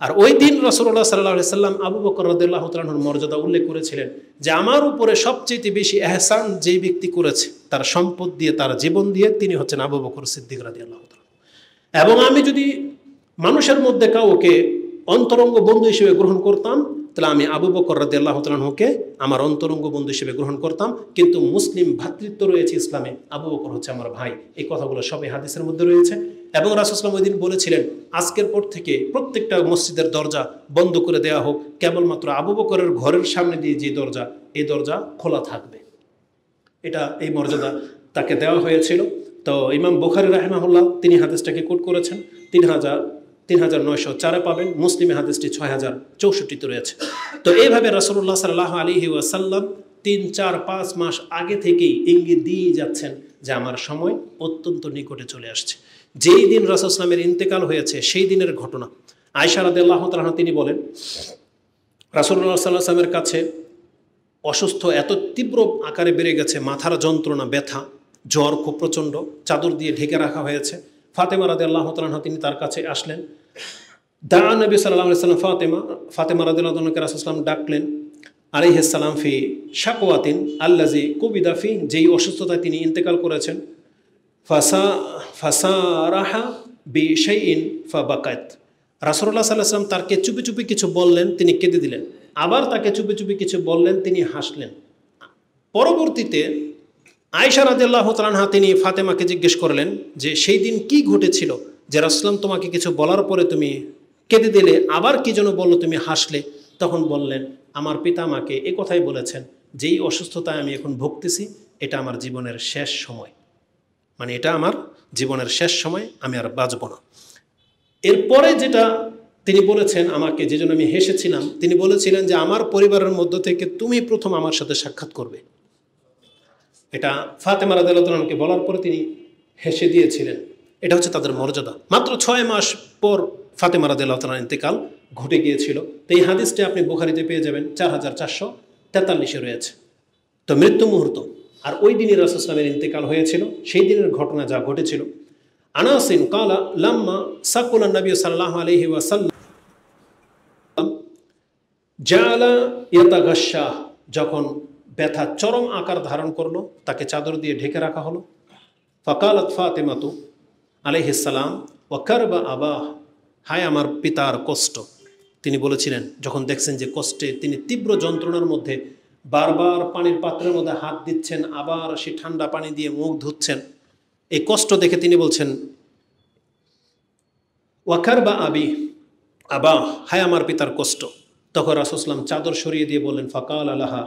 A: আর ওই দিন রাসূলুল্লাহ সাল্লাল্লাহু আলাইহি সাল্লাম আবু বকর রাদিয়াল্লাহু তাআলা আনহুর মর্যাদা উল্লেখ করেছিলেন যে আমার উপরে সবচেয়ে বেশি ইহসান যেই ব্যক্তি করেছে তার সম্পদ দিয়ে, তার জীবন দিয়ে, তিনি হচ্ছেন আবু বকর সিদ্দিক রাদিয়াল্লাহু তাআলা। এবং আমি যদি মানুষের মধ্যে কাউকে অন্তরঙ্গ বন্ধু হিসেবে গ্রহণ করতাম তাহলে আমি আবু বকর রাদিয়াল্লাহু তাআলা আনহুকে আমার অন্তরঙ্গ বন্ধু হিসেবে গ্রহণ করতাম। কিন্তু মুসলিম ভ্রাতৃত্ব রয়েছে ইসলামে, আবু বকর হচ্ছে আমার ভাই। এই কথাগুলো সবই হাদিসের মধ্যে রয়েছে। এবং রাসূলুল্লাহ ওই দিন বলেছিলেন আজকের পর থেকে প্রত্যেকটা মসজিদের দরজা বন্ধ করে দেওয়া হোক, কেবলমাত্র আবু বকরের ঘরের সামনে দিয়ে যে দরজা, এই দরজা খোলা থাকবে। এটা এই মর্যাদা তাকে দেওয়া হয়েছিল। তো ইমাম বুখারী রাহিমাহুল্লাহ তিনি হাদিসটাকে কোট করেছেন 3904-এ পাবেন। মুসলিমে হাদিসটি 6064-তে রয়েছে। তো এইভাবে রাসূলুল্লাহ সাল্লাল্লাহু আলাইহি ওয়াসাল্লাম 3-4-5 মাস আগে থেকেই ইঙ্গিত দিয়ে যাচ্ছেন যে আমার সময় অত্যন্ত নিকটে চলে আসছে। যেই দিন রাসূলুল্লাহ সাল্লামের ইন্তেকাল হয়েছে সেই দিনের ঘটনা। আয়েশা রাদিয়াল্লাহু তাআলা তিনি বলেন রাসূলুল্লাহ সাল্লাল্লাহু আলাইহি ওয়াসাল্লামের কাছে অসুস্থ এত তীব্র আকারে বেড়ে গেছে, মাথার যন্ত্রণা, ব্যথা, জ্বর খুব প্রচণ্ড, চাদর দিয়ে ঢেকে রাখা হয়েছে। ফাতেমা রাদিয়াল্লাহু তাআলা তিনি তার কাছে আসলেন। দা নবী সাল্লাল্লাহু আলাইহি ওয়াসাল্লাম ফাতেমা রাদিয়াল্লাহু তাআলাকে রাসূলুল্লাহ সাল্লাম ডাকলেন আলাইহিস সালাম ফি শাকওয়াতিন আল্লাজি কুবিদা ফি, যেই অসুস্থতায় তিনি ইন্তেকাল করেছেন। ফাসারাহা বিশাইইন ফাবাকাত, রাসূলুল্লাহ সাল্লাল্লাহু আলাইহি ওয়াসাল্লাম তাকে চুপি চুপি কিছু বললেন, তিনি কেঁদে দিলেন। আবার তাকে চুপি চুপি কিছু বললেন, তিনি হাসলেন। পরবর্তীতে আয়েশা রাদিয়াল্লাহু তাআলা আনহা তিনি ফাতেমাকে জিজ্ঞেস করলেন যে সেই দিন কি ঘটেছিল যে রাসূলুল্লাহ তোমাকে কিছু বলার পরে তুমি কেঁদে দিলে, আবার কি যেন বললো তুমি হাসলে। তখন বললেন আমার পিতা আমাকে এ কথাই বলেছেন যেই অসুস্থতায় আমি এখন ভুগতেছি এটা আমার জীবনের শেষ সময়, মানে এটা আমার জীবনের শেষ সময়, আমি আর বাঁচব না। এরপরে যেটা তিনি বলেছেন আমাকে, যে জন্য আমি হেসেছিলাম, তিনি বলেছিলেন যে আমার পরিবারের মধ্য থেকে তুমি প্রথম আমার সাথে সাক্ষাৎ করবে। এটা ফাতেমা রাদিয়াল্লাহু তাআলা আনহাকে বলার পরে তিনি হেসে দিয়েছিলেন। এটা হচ্ছে তাদের মর্যাদা। মাত্র 6 মাস পর ফাতেমা রাদিয়াল্লাহু তাআলার ইন্তেকাল ঘটে গিয়েছিল। তো এই হাদিসটি আপনি বুখারীতে পেয়ে যাবেন, 4443 রয়েছে। তো মৃত্যু মুহূর্ত আর ওই দিনই রাসূলুল্লাহ সাল্লাল্লাহু আলাইহি ওয়াসাল্লামের ইন্তেকাল হয়েছিল, সেই দিনের ঘটনা যা ঘটেছিল। আনাসিন কালা লাম্মা সাকুলা নবী সাল্লাল্লাহু আলাইহি ওয়াসাল্লাম জাআলা ইয়াতাগাশশা, যখন ব্যথা চরম আকার ধারণ করলো তাকে চাদর দিয়ে ঢেকে রাখা হলো। ফাকালাত ফাতেমাতু আলাইহিস সালাম ওয়া কারবা আবাহ, হায় আমার পিতার কষ্ট। তিনি বলেছিলেন যখন দেখছেন যে কষ্টে তিনি তীব্র যন্ত্রণার মধ্যে বারবার পানির পাত্রের মধ্যে হাত দিচ্ছেন, আবার সে ঠান্ডা পানি দিয়ে মুখ ধুচ্ছেন, এই কষ্ট দেখে তিনি বলছেন ওয়া কারবা আবি, আবা, হায় আমার পিতার কষ্ট। তখন রাসূলুল্লাহ চাদর সরিয়ে দিয়ে বললেন, ফাকাল আলাহা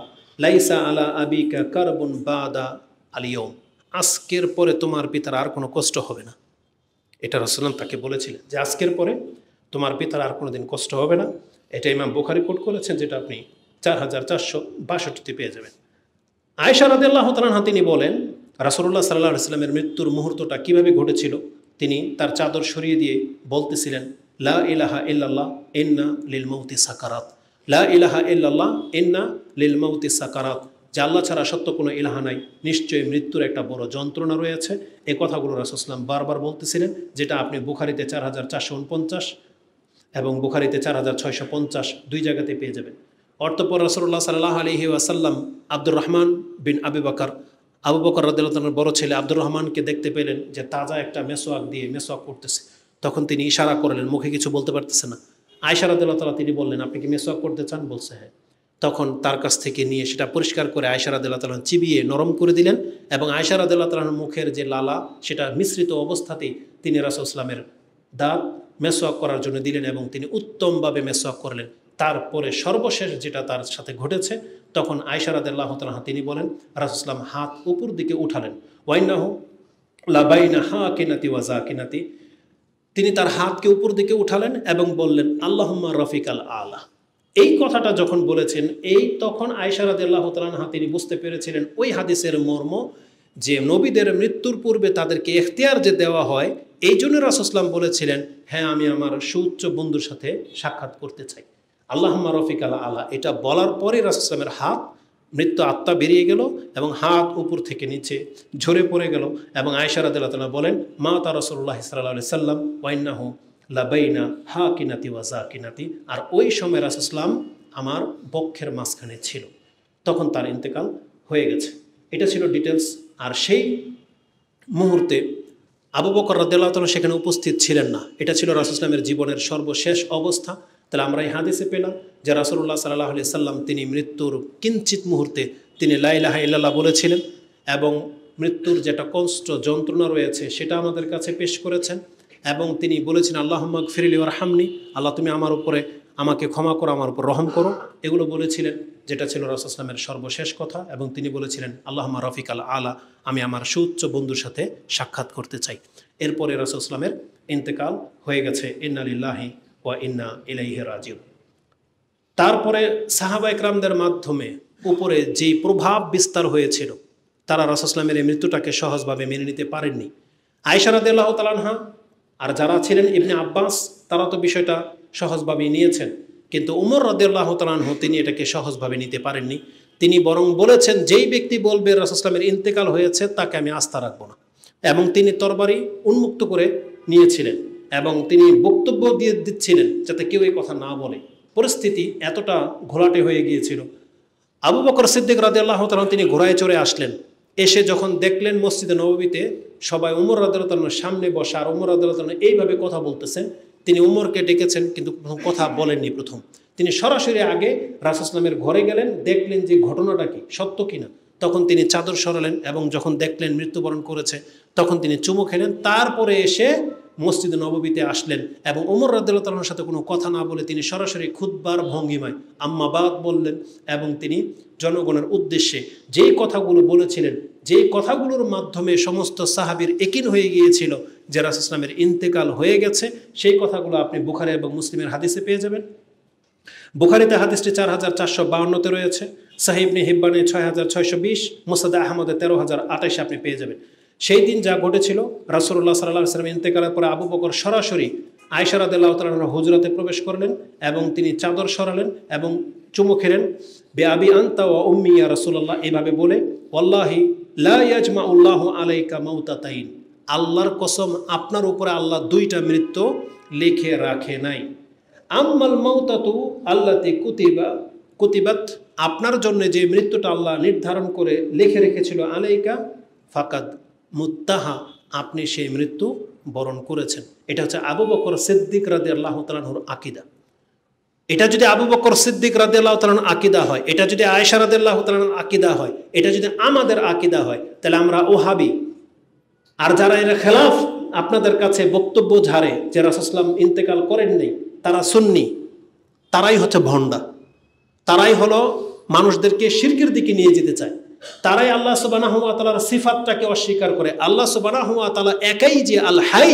A: লাইসা আলা আবিকা কারবুন বাদা আলিয়ম, আজকের পরে তোমার পিতার আর কোনো কষ্ট হবে না। এটা রাসূলুল্লাহ তাকে বলেছিলেন যে আজকের পরে তোমার পিতার আর কোনো দিন কষ্ট হবে না। এটা ইমাম বুখারী কোট করেছেন, যেটা আপনি 4462তে পেয়ে যাবেন। আয়েশা রাদিয়াল্লাহু তাআলা আনহা তিনি বলেন, রাসূলুল্লাহ সাল্লাল্লাহু আলাইহি ওয়াসাল্লামের মৃত্যুর মুহূর্তটা কিভাবে ঘটেছিল। তিনি তার চাদর সরিয়ে দিয়ে বলতেছিলেন, লা ইলাহা ইল্লাল্লাহ ইন্না লিল মাউতি সাকারাত, লা ইলাহা ইল্লাল্লাহ ইন্না লিল মাউতি সাকারাত, যে আল্লাহ ছাড়া সত্য কোনো ইলাহা নাই, নিশ্চয়ই মৃত্যুর একটা বড় যন্ত্রণা রয়েছে। এই কথাগুলো রাসূলুল্লাহ বারবার বলতেছিলেন, যেটা আপনি বুখারীতে 4449 এবং বুখারীতে 4650 দুই জায়গাতে পেয়ে যাবেন। অতঃপর রাসূলুল্লাহ সাল্লাল্লাহু আলাইহি ওয়াসাল্লাম আব্দুর রহমান বিন আবু বকর রাদিয়াল্লাহু তাআলার বড় ছেলে আব্দুর রহমানকে দেখতে পেলেন যে তাজা একটা মেসওয়াক দিয়ে মেসওয়াক করতেছে। তখন তিনি ইশারা করলেন, মুখে কিছু বলতে পারতেছে না। আয়েশা রাদিয়াল্লাহু তাআলা তিনি বললেন, আপনি কি মেসওয়াক করতে চান? বলছে হ্যাঁ। তখন তার কাছ থেকে নিয়ে সেটা পরিষ্কার করে আয়েশা রাদিয়াল্লাহু তাআলা চিবিয়ে নরম করে দিলেন, এবং আয়েশা রাদিয়াল্লাহু তাআলার মুখের যে লালা সেটা মিশ্রিত অবস্থাতেই তিনি রাসূলুল্লাহ সাল্লামের দাঁত মেসওয়াক করার জন্য দিলেন, এবং তিনি উত্তমভাবে মেসওয়াক করলেন। তারপরে সর্বশেষ যেটা তার সাথে ঘটেছে, তখন আয়েশা রাদিয়াল্লাহু তাআলা তিনি বলেন, রাসূলুল্লাহ হাত উপর দিকে উঠালেন, ওয়াইন্নাহু লাবাইনা হাকিনাতি ওয়া জাকিনাতি, তিনি তার হাতকে উপর দিকে উঠালেন এবং বললেন, আল্লাহুম্মা রফিকাল আলা। এই কথাটা যখন বলেছেন, তখন আয়েশা রাদিয়াল্লাহু তাআলা আনহা তিনি বুঝতে পেরেছিলেন ওই হাদিসের মর্ম, যে নবীদের মৃত্যুর পূর্বে তাদেরকে ইখতিয়ার যে দেওয়া হয়, এই জন্য রাসূলুল্লাহ বলেছিলেন, হ্যাঁ আমি আমার সুউচ্চ বন্ধুর সাথে সাক্ষাৎ করতে চাই, আল্লাহুম্মা রফিকাল আলা। এটা বলার পরে রাসূলুল্লাহের হাত মৃত্যু আত্মা বেরিয়ে গেল এবং হাত উপর থেকে নিচে ঝরে পড়ে গেল, এবং আয়েশা রাদিয়াল্লাহু তাআলা বলেন, মা তা রাসূলুল্লাহ সাল্লাল্লাহু আলাইহি সাল্লাম ওয়াইন্নাহু লাবাইনা হাকিনাতি ওয়া জাকিনাতি, আর ওই সময় রাসূলুল্লাহ আমার বক্ষের মাঝখানে ছিল। তখন তার ইন্তেকাল হয়ে গেছে। এটা ছিল ডিটেলস। আর সেই মুহূর্তে আবু বকর রাদিয়াল্লাহু তাআলা সেখানে উপস্থিত ছিলেন না। এটা ছিল রাসূলুল্লাহের জীবনের সর্বশেষ অবস্থা। তাহলে আমরা এই হাদিসে পেলাম যে রাসূলুল্লাহ সাল্লাল্লাহু আলাইহি সাল্লাম তিনি মৃত্যুর কিঞ্চিত মুহূর্তে তিনি লা ইলাহা ইল্লাল্লাহ বলেছিলেন, এবং মৃত্যুর যেটা কষ্ট যন্ত্রণা রয়েছে সেটা আমাদের কাছে পেশ করেছেন, এবং তিনি বলেছেন, আল্লাহুম্মা গফিরলি ওয়ারহামনি, আল্লাহ তুমি আমাকে ক্ষমা করো, আমার উপর রহম করো, এগুলো বলেছিলেন, যেটা ছিল রাসূলুল্লাহের সর্বশেষ কথা। এবং তিনি বলেছিলেন, আল্লাহুম্মা রফিকাল আলা, আমি আমার সুউচ্চ বন্ধুর সাথে সাক্ষাৎ করতে চাই। এরপরে রাসূলুল্লাহের ইন্তেকাল হয়ে গেছে। ইন্না লিল্লাহি ওয়া ইন্না ইলাইহি রাজিউন। তারপরে সাহাবা ইকরামদের মাধ্যমে উপরে যেই প্রভাব বিস্তার হয়েছিল, তারা রাসূলুল্লাহের এই মৃত্যুটাকে সহজভাবে মেনে নিতে পারেননি। আয়েশা রাদিয়াল্লাহু তাআলা আনহা আর যারা ছিলেন ইবনে আব্বাস, তারা তো বিষয়টা সহজভাবে নিয়েছেন, কিন্তু উমর রাদিয়াল্লাহু তাআলা আনহু তিনি এটাকে সহজভাবে নিতে পারেননি। তিনি বরং বলেছেন, যেই ব্যক্তি বলবে রাসূলুল্লাহের ইন্তেকাল হয়েছে তাকে আমি আস্থা রাখবো না, এবং তিনি তরবারি উন্মুক্ত করে নিয়েছিলেন এবং তিনি বক্তব্য দিয়ে দিচ্ছিলেন যাতে কেউ এই কথা না বলে। পরিস্থিতি এতটা ঘোলাটে হয়ে গিয়েছিল। আবু বকর সিদ্দিক রাদিয়াল্লাহু তাআলা তিনি ঘোড়ায় চড়ে আসলেন। এসে যখন দেখলেন মসজিদে নববীতে সবাই উমর রাদিয়াল্লাহু তাআলার সামনে বসা, আর উমর রাদিয়াল্লাহু তাআলা এইভাবে কথা বলতেছেন, তিনি উমরকে ডেকেছেন, কিন্তু প্রথম কথা বলেননি। তিনি সরাসরি আগে রাসূলুল্লাহের ঘরে গেলেন, দেখলেন যে ঘটনাটা কি, সত্য কিনা। তখন তিনি চাদর সরালেন, এবং যখন দেখলেন মৃত্যুবরণ করেছে তখন তিনি চুমু খেলেন। তারপরে এসে মসজিদে নববীতে আসলেন, এবং ওমর রাদিয়াল্লাহু তাআলার সাথে কোনো কথা না বলে তিনি সরাসরি খুতবার ভঙ্গিমায় আম্মা বাদ বললেন, এবং তিনি জনগণের উদ্দেশ্যে যেই কথাগুলো বলেছিলেন, যেই কথাগুলোর মাধ্যমে সমস্ত সাহাবীর একিন হয়ে গিয়েছিল যে রাসূলুল্লাহের ইন্তেকাল হয়ে গেছে, সেই কথাগুলো আপনি বুখারী এবং মুসলিমের হাদিসে পেয়ে যাবেন। বুখারীতে হাদিসটি 4452তে রয়েছে, সহিহ ইবনে হিব্বানে 6620, মুসনাদ আহমদে 13028 আপনি পেয়ে যাবেন। সেই দিন যা ঘটেছিল, রাসূলুল্লাহ সাল্লাল্লাহু আলাইহি ওয়াসাল্লাম ইন্তেকালের পরে আবু বকর সরাসরি আয়েশা রাদিয়াল্লাহু তাআলা আনহার হুজরাতে প্রবেশ করলেন, এবং তিনি চাদর সরালেন এবং চুমু খেলেন। বিআবি আনতা ওয়া উম্মি ইয়া রাসূলুল্লাহ, এইভাবে বলে, ওয়াল্লাহি লা ইয়াজমাউল্লাহু আলাইকা মাউতাতাইন, আল্লাহর কসম আপনার উপরে আল্লাহ দুইটা মৃত্যু লিখে রাখে নাই। আম্মাল মাউতাতু আল্লাতি কুতিবাত, আপনার জন্য যে মৃত্যুটা আল্লাহ নির্ধারণ করে লিখে রেখেছিল, আলাইকা ফাকাদ মুত্তাহা, আপনি সেই মৃত্যু বরণ করেছেন। এটা হচ্ছে আবু বকর সিদ্দিক রাদিয়াল্লাহু তাআলা আনহুর আকীদা। এটা যদি আবু বকর সিদ্দিক রাদিয়াল্লাহু তাআলা আনহুর আকীদা হয়, এটা যদি আয়েশা রাদিয়াল্লাহু তাআলা আনহুর আকীদা হয়, এটা যদি আমাদের আকীদা হয়, তাহলে আমরা ওহাবি। আর যারা এর খেলাফ আপনাদের কাছে বক্তব্য ঝাড়ে যে রাসূলুল্লাহ ইন্তেকাল করেন নাই, তারা সুন্নি, তারাই হচ্ছে ভণ্ডা, তারাই হলো মানুষদেরকে শিরকের দিকে নিয়ে যেতে চায়, তারাই আল্লাহ সুবহানাহু ওয়া তাআলার সিফাতটাকে অস্বীকার করে। আল্লাহ সুবহানাহু ওয়া তাআলা একাই যে আল হাই,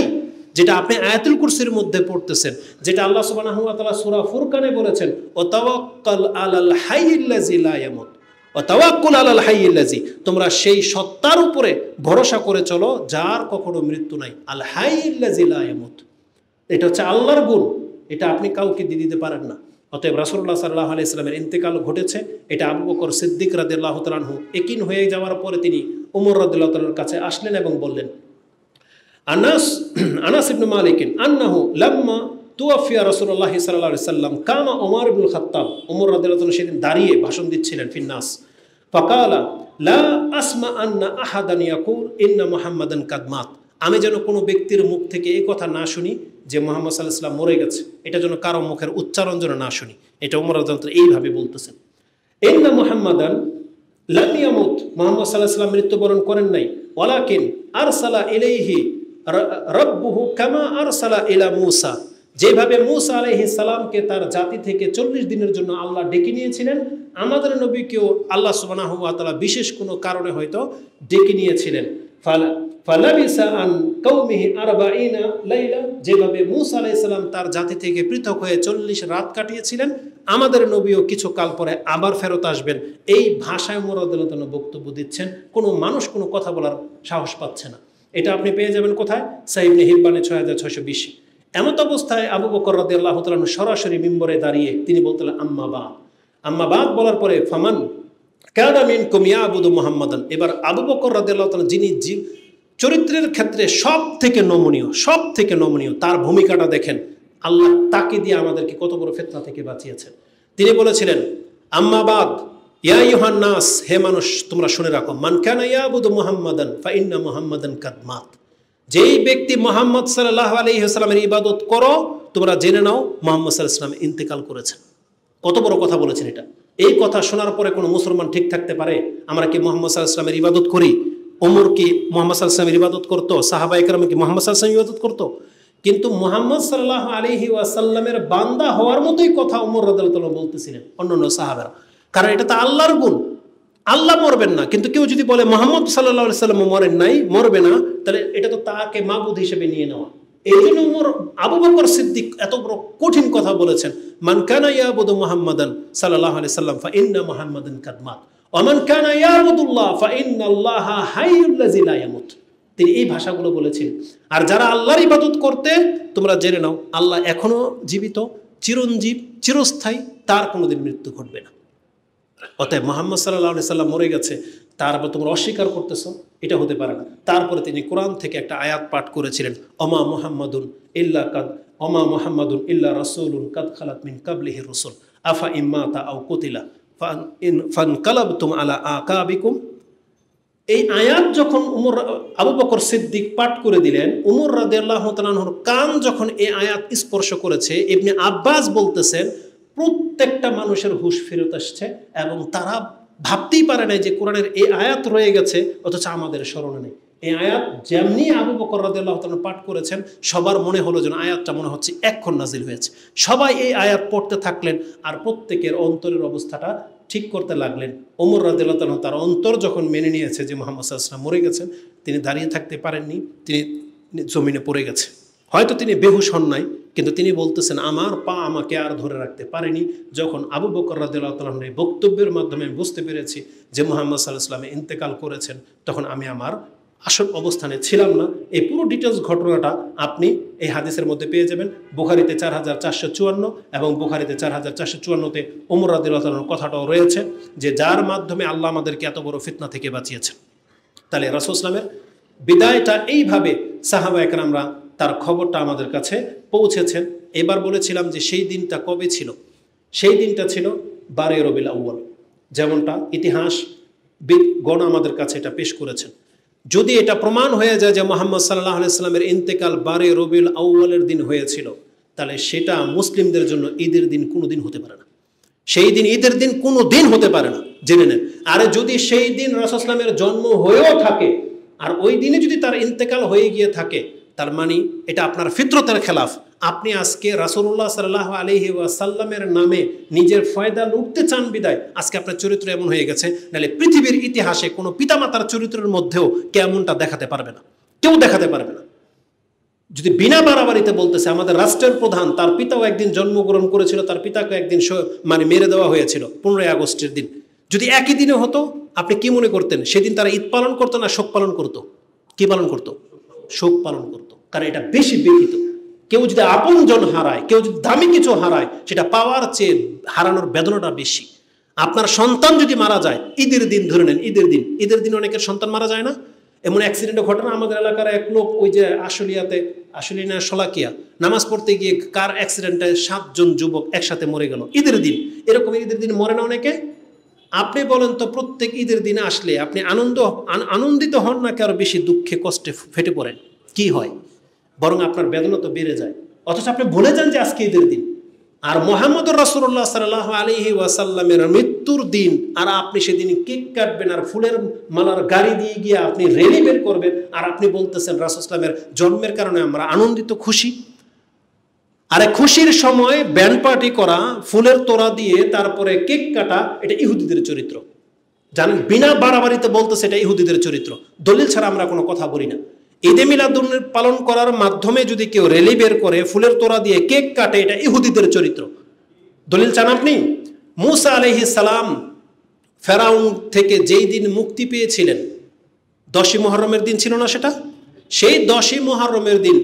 A: যেটা আপনি আয়াতুল কুরসির মধ্যে পড়তেছেন, যেটা আল্লাহ সুবহানাহু ওয়া তাআলা সূরা ফুরকানে বলেছেন, ও তাওয়াক্কাল আলাল হাইয়্যিল্লাযী লা ইয়ামুত, ও তাওয়াক্কুল আলাল হাইয়্যিল্লাযী, তোমরা সেই সত্তার উপরে ভরসা করে চলো যার কখনো মৃত্যু নাই। আল হাইয়্যিল্লাযী লা ইয়ামুত, এটা হচ্ছে আল্লাহর গুণ, এটা আপনি কাউকে দিয়ে দিতে পারেন না। অতএব রাসূলুল্লাহ সাল্লাল্লাহু আলাইহি সাল্লামের ইন্তেকাল ঘটেছে, এটা আবু বকর সিদ্দিক রাদিয়াল্লাহু তাআলা আনহু একিন হয়ে যাওয়ার পরে তিনি ওমর রাদিয়াল্লাহু তাআলার কাছে আসলেন এবং বললেন, আনাস ইবনে মালিক আন্নাহু লাম্মা তুওয়াফিয়া রাসূলুল্লাহ সাল্লাল্লাহু আলাইহি সাল্লাম কামা ওমর ইবনুল খাত্তাব, ওমর রাদিয়াল্লাহু তাআলা সেদিন দাঁড়িয়ে ভাষণ দিচ্ছিলেন ফিন্নাস, ফাকালা লা আসমা আন্না আহাদান ইয়াকুল ইন্না মুহাম্মাদান কাদ মাত, আমি যেন কোনো ব্যক্তির মুখ থেকে এই কথা না শুনি যে মুহাম্মদ সাল্লাল্লাহু আলাইহি ওয়াসাল্লাম মরে গেছে, এটা যেন কারো মুখের উচ্চারণ যেন না শুনি। এটা ওমর রাদিয়াল্লাহু তাআলা এইভাবে বলতেছেন, ইন্না মুহাম্মাদান লাম ইয়ামুত, মুহাম্মদ সাল্লাল্লাহু আলাইহি ওয়াসাল্লাম মৃত্যুবরণ করেন নাই, ওয়ালাকিন আরসালা ইলাইহি রাব্বুহু কামা আরসালা ইলা মূসা, যেভাবে মূসা আলাইহিস সালামকে তার জাতি থেকে 40 দিনের জন্য আল্লাহ ডেকে নিয়েছিলেন, আমাদের নবীকেও আল্লাহ সুবহানাহু ওয়া তাআলা বিশেষ কোনো কারণে হয়তো ডেকে নিয়েছিলেন। ফালাবিসা আন কওমিহি 40 লাইলা, যেভাবে মূসা আলাইহিস সালাম তার জাতি থেকে পৃথক হয়ে 40 রাত কাটিয়েছিলেন, আমাদের নবীও কিছু কাল পরে আবার ফেরত আসবেন। এই ভাষায় ওমর রাদিয়াল্লাহু তাআলা বক্তব্য দিচ্ছেন, কোনো মানুষ কোনো কথা বলার সাহস পাচ্ছে না। এটা আপনি পেয়ে যাবেন কোথায়? সহিহ ইবনে হিব্বানে 6620। এমত অবস্থায় আবু বকর রাদিয়াল্লাহু তাআলা সরাসরি মিম্বরে দাঁড়িয়ে তিনি বলতেন আম্মা বাদ, আম্মা বাদ বলার পরে ফামান কানা মিনকুম ইয়াবুদু মুহাম্মাদান, এবার আবু বকর রাদিয়াল্লাহু তাআলা যিনি চরিত্রের ক্ষেত্রে সব থেকে নমনীয়, তার ভূমিকাটা দেখেন, আল্লাহ তাকে দিয়ে আমাদেরকে কত বড় ফিতনা থেকে বাঁচিয়েছেন। তিনি বলেছিলেন, আম্মা বাদ ইয়া আইয়ুহান নাস, হে মানুষ তোমরা শুনে রাখো, মান কানা ইয়াবুদু মুহাম্মাদান ফা ইন্না মুহাম্মাদান কাদ মাত, যেই ব্যক্তি মুহাম্মদ সাল্লাল্লাহু আলাইহি ওয়াসাল্লামের ইবাদত করো, তোমরা জেনে নাও মুহাম্মদ সাল্লাল্লাহু আলাইহি ওয়াসাল্লাম ইন্তেকাল করেছেন। কত বড় কথা বলেছেন এটা। এই কথা শোনার পরে কোনো মুসলমান ঠিক থাকতে পারে? আমরা কি মুহাম্মদ সাল্লাল্লাহু আলাইহি ওয়াসাল্লামের ইবাদত করি? ওমর কি মুহাম্মদ সাল্লাল্লাহু আলাইহি ওয়াসাল্লামের ইবাদত করতো? সাহাবায়ে কেরাম কি মুহাম্মদ সাল্লাল্লাহু আলাইহি ওয়াসাল্লামের ইবাদত করতো? কিন্তু মুহাম্মদ সাল্লাল্লাহু আলাইহি ওয়াসাল্লামের বান্দা হওয়ার মতোই কথা ওমর রাদিয়াল্লাহু তাআলা বলতেছিলেন, অন্যান্য সাহাবারা, কারণ এটা তো আল্লাহর গুণ। আল্লাহ মরবেন না, কিন্তু কেউ যদি বলে মুহাম্মদ সাল্লাল্লাহু আলাইহি ওয়াসাল্লাম মরেন নাই, মরবে না, তাহলে এটা তো তাকে মাবুদ হিসেবে নিয়ে নেওয়া। এই জন্য ওমর আবু বকর সিদ্দিক এত বড় কঠিন কথা বলেছেন, মান কানা ইয়াবুদু মুহাম্মাদান সাল্লাল্লাহু আলাইহি ওয়াসাল্লাম ফা ইন্না মুহাম্মাদান কাদ মাত ওয়া মান কানা ইয়াবুদুল্লাহ ফা ইন্নাল্লাহা হাইয়্যুল লাযী লা ইয়ামুত। তিনি এই ভাষাগুলো বলেছেন। আর যারা আল্লাহর ইবাদত করতে, তোমরা জেনে নাও আল্লাহ এখনো জীবিত, চিরঞ্জীব, চিরস্থায়ী, তার কোনোদিন মৃত্যু ঘটবে না। অতএব মুহাম্মদ সাল্লাল্লাহু আলাইহি সাল্লাম মরে গেছে, তারপর তোমরা অস্বীকার করতেছো, এটা হতে পারে না। তারপরে তিনি কোরআন থেকে একটা আয়াত পাঠ করেছিলেন, অমা মুহাম্মাদুন ইল্লা রাসূলুন কাদ খালাত মিন কাবলিহি রাসূল আফা ইম্মাতা আও কুতিলা ফানকালাবতুম আলা আকাবিকুম। এই আয়াত যখন আবু বকর সিদ্দিক পাঠ করে দিলেন, ওমর রাদিয়াল্লাহু তাআলা আনহুর কান যখন এই আয়াত স্পর্শ করেছে, ইবনে আব্বাস বলতেছেন প্রত্যেকটা মানুষের হুঁশ ফেরত আসছে এবং তারা ভাবতেই পারে নাই যে কোরআনের এই আয়াত রয়ে গেছে, অথচ আমাদের স্মরণে নেই। এই আয়াত যেমনি আবু বকর রাদিয়াল্লাহু তাআলা পাঠ করেছেন, সবার মনে হলো যেন আয়াতটা মনে হচ্ছে এক্ষণ নাজিল হয়েছে। সবাই এই আয়াত পড়তে থাকলেন আর প্রত্যেকের অন্তরের অবস্থাটা ঠিক করতে লাগলেন। ওমর রাদিয়াল্লাহু তাআলা তার অন্তর যখন মেনে নিয়েছে যে মুহাম্মদ সাল্লাল্লাহু আলাইহি ওয়াসাল্লাম মরে গেছেন, তিনি দাঁড়িয়ে থাকতে পারেননি, তিনি জমিনে পড়ে গেছে। হয়তো তিনি বেহুশ হন নাই, কিন্তু তিনি বলতেছেন আমার পা আমাকে আর ধরে রাখতে পারেনি। যখন আবু বকর রাদিয়াল্লাহু তাআলা এই বক্তব্যের মাধ্যমে বুঝতে পেরেছি যে মুহাম্মদ সাল্লাল্লাহু আলাইহি ওয়াসাল্লাম ইন্তেকাল করেছেন, তখন আমি আমার আসল অবস্থানে ছিলাম না। এই পুরো ডিটেলস ঘটনাটা আপনি এই হাদিসের মধ্যে পেয়ে যাবেন। বুখারীতে 4454 এবং বুখারীতে 4454-তে ওমর রাদিয়াল্লাহু তাআলার কথাটাও রয়েছে যে যার মাধ্যমে আল্লাহ আমাদেরকে এত বড় ফিতনা থেকে বাঁচিয়েছেন। তাহলে রাসূল সাল্লাল্লাহু আলাইহি ওয়াসাল্লামের বিদায়টা এইভাবে সাহাবায়ে কেরামরা তার খবরটা আমাদের কাছে পৌঁছেছেন। এবার বলেছিলাম যে সেই দিনটা কবে ছিল? সেই দিনটা ছিল 12 রবিউল আউয়াল, যেমনটা ইতিহাসবিদগণ আমাদের কাছে এটা পেশ করেছেন। যদি এটা প্রমাণ হয়ে যায় যে মুহাম্মদ সাল্লাল্লাহু আলাইহি ওয়াসাল্লামের ইন্তেকাল 12 রবিউল আউয়ালের দিন হয়েছিল, তাহলে সেটা মুসলিমদের জন্য ঈদের দিন কোনো দিন হতে পারে না। সেই দিন ঈদের দিন কোনো দিন হতে পারে না, জেনে নেন। আর যদি সেই দিন রাসূল সাল্লাল্লাহু আলাইহি ওয়াসাল্লামের জন্ম হয়েও থাকে আর ওই দিনে যদি তার ইন্তেকাল হয়ে গিয়ে থাকে, তার মানে এটা আপনার ফিতরতের খেলাফ। আপনি আজকে রাসূলুল্লাহ সাল্লাল্লাহু আলাইহি ওয়াসাল্লামের নামে নিজের ফয়দা লুটতে চান বিদায় আজকে আপনার চরিত্র এমন হয়ে গেছে, নাহলে পৃথিবীর ইতিহাসে কোনো পিতামাতার চরিত্রের মধ্যেও কেমনটা দেখাতে পারবে না, কেউ দেখাতে পারবে না। যদি বিনা বাড়াবাড়িতে বলতেছে, আমাদের রাষ্ট্রের প্রধান, তার পিতাও একদিন জন্মগ্রহণ করেছিল, তার পিতাকে একদিন মানে মেরে দেওয়া হয়েছিল 15ই আগস্টের দিন। যদি একই দিনে হতো, আপনি কি মনে করতেন সেদিন তারা ঈদ পালন করতো না শোক পালন করতো? কি পালন করতো? শোক পালন করতো, কারণ এটা বেশি ব্যথিত। কেউ যদি আপনজন হারায়, কেউ যদি দামি কিছু হারায়, সেটা পাওয়ার চেয়ে হারানোর বেদনাটা বেশি। আপনার সন্তান যদি মারা যায় ঈদের দিন, ধরে নেন ঈদের দিন অনেকের সন্তান মারা যায় না? এমন অ্যাক্সিডেন্টের ঘটনা আমাদের এলাকার এক লোক, ওই যে আশুলিয়া শোলাকিয়া নামাজ পড়তে গিয়ে কার অ্যাক্সিডেন্টে 7 জন যুবক একসাথে মরে গেল ঈদের দিন। এরকম ঈদের দিন মরে না অনেকে? আপনি বলেন তো, প্রত্যেক ঈদের দিনে আসলে আপনি আনন্দিত হন নাকি আরো বেশি দুঃখে কষ্টে ফেটে পড়েন? কি হয়? বরং আপনার বেদনা তো বেড়ে যায়, অথচ আপনি ভুলে যান যে আজকে ঈদের দিন। আর মুহাম্মদুর রাসূলুল্লাহ সাল্লাল্লাহু আলাইহি ওয়াসাল্লামের মৃত্যুর দিন, আর আপনি সেদিন কেক কাটবেন আর ফুলের মালার গাড়ি দিয়ে গিয়ে আপনি র্যালি বের করবেন, আর আপনি বলতেছেন রাসূল সাল্লাল্লাহু আলাইহি ওয়াসাল্লামের জন্মের কারণে আমরা আনন্দিত, খুশি। আরে খুশির সময় ব্যান্ড পার্টি করা, ফুলের তোড়া দিয়ে তারপরে কেক কাটা, এটা ইহুদিদের চরিত্র। জানেন, বিনা বাড়াবাড়িতে বলতেছে এটা ইহুদিদের চরিত্র। দলিল ছাড়া আমরা কোনো কথা বলি না। ঈদে মিলাদুন পালন করার মাধ্যমে যদি কেউ র্যালি বের করে, ফুলের তোড়া দিয়ে কেক কাটে, এটা ইহুদিদের চরিত্র। দলিল চান আপনি? মূসা আলাইহিস সালাম ফেরাউন থেকে যেই দিন মুক্তি পেয়েছিলেন, 10ই মুহররমের দিন ছিল না সেটা? সেই 10ই মুহররমের দিন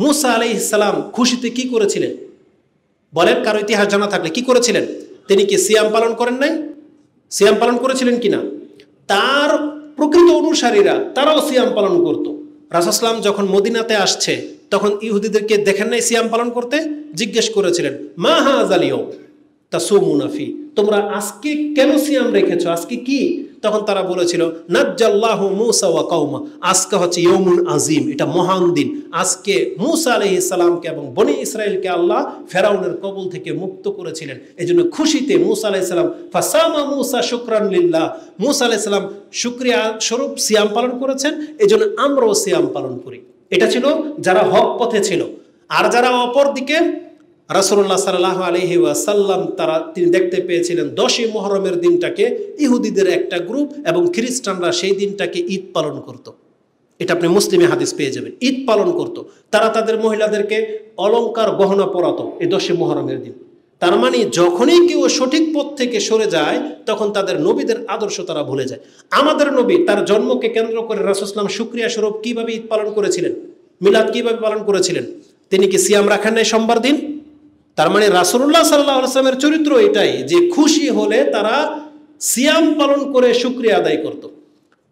A: মূসা আলাইহিস সালাম খুশিতে কি করেছিলেন বলেন? কারো ইতিহাস জানা থাকলে কি করেছিলেন? তিনি কি সিয়াম পালন করেন নাই? সিয়াম পালন করেছিলেন কিনা? তার প্রকৃত অনুসারীরা তারাও সিয়াম পালন করত। রাসূল সাল্লাল্লাহু আলাইহি ওয়াসাল্লাম যখন মদিনাতে আসছে, তখন ইহুদিদেরকে দেখেন নাই সিয়াম পালন করতে? জিজ্ঞেস করেছিলেন, মা হাযাল ইয়াউম তাসুমুনা ফি, তোমরা আজকে কেন সিয়াম রেখেছো, আজকে কি? তখন তারা বলেছিল, নাজ্জাল্লাহু মূসা ওয়া কওমা, আজকে হচ্ছে ইয়াউমুন আযীম, এটা মহান দিন। আজকে মূসা আলাইহিস সালামকে এবং বনি ইসরাইলকে আল্লাহ ফেরাউনের কবল থেকে মুক্ত করেছিলেন। এজন্য খুশিতে মূসা আলাইহিস সালাম ফাসামা মূসা শুকরান লিল্লাহ, মূসা আলাইহিস সালাম শুকরিয়া স্বরূপ সিয়াম পালন করেছেন, এজন্য আমরাও সিয়াম পালন করি। এটা ছিল যারা হক পথে ছিল। আর যারা অপর দিকে, রাসূলুল্লাহ সাল্লাল্লাহু আলাইহি ওয়াসাল্লাম তিনি দেখতে পেয়েছিলেন 10ই মুহররমের দিনটাকে ইহুদিদের একটা গ্রুপ এবং খ্রিস্টানরা সেই দিনটাকে ঈদ পালন করত। এটা আপনি মুসলিমে হাদিস পেয়ে যাবেন। ঈদ পালন করত, তারা তাদের মহিলাদেরকে অলংকার গহনা পরাতো এই 10ই মুহররমের দিন। তার মানে যখনই কেউ সঠিক পথ থেকে সরে যায়, তখন তাদের নবীদের আদর্শ তারা ভুলে যায়। আমাদের নবী তার জন্মকে কেন্দ্র করে রাসূল সাল্লাল্লাহু আলাইহি ওয়াসাল্লাম শুকরিয়া স্বরূপ কিভাবে ঈদ পালন করেছিলেন, মিলাদ কিভাবে পালন করেছিলেন? তিনি কি সিয়াম রাখেন নাই সোমবার দিন? তার মানে রাসূলুল্লাহ সাল্লাল্লাহু আলাইহি ওয়াসাল্লামের চরিত্র এটাই যে খুশি হলে তারা সিয়াম পালন করে শুকরিয়া আদায় করত।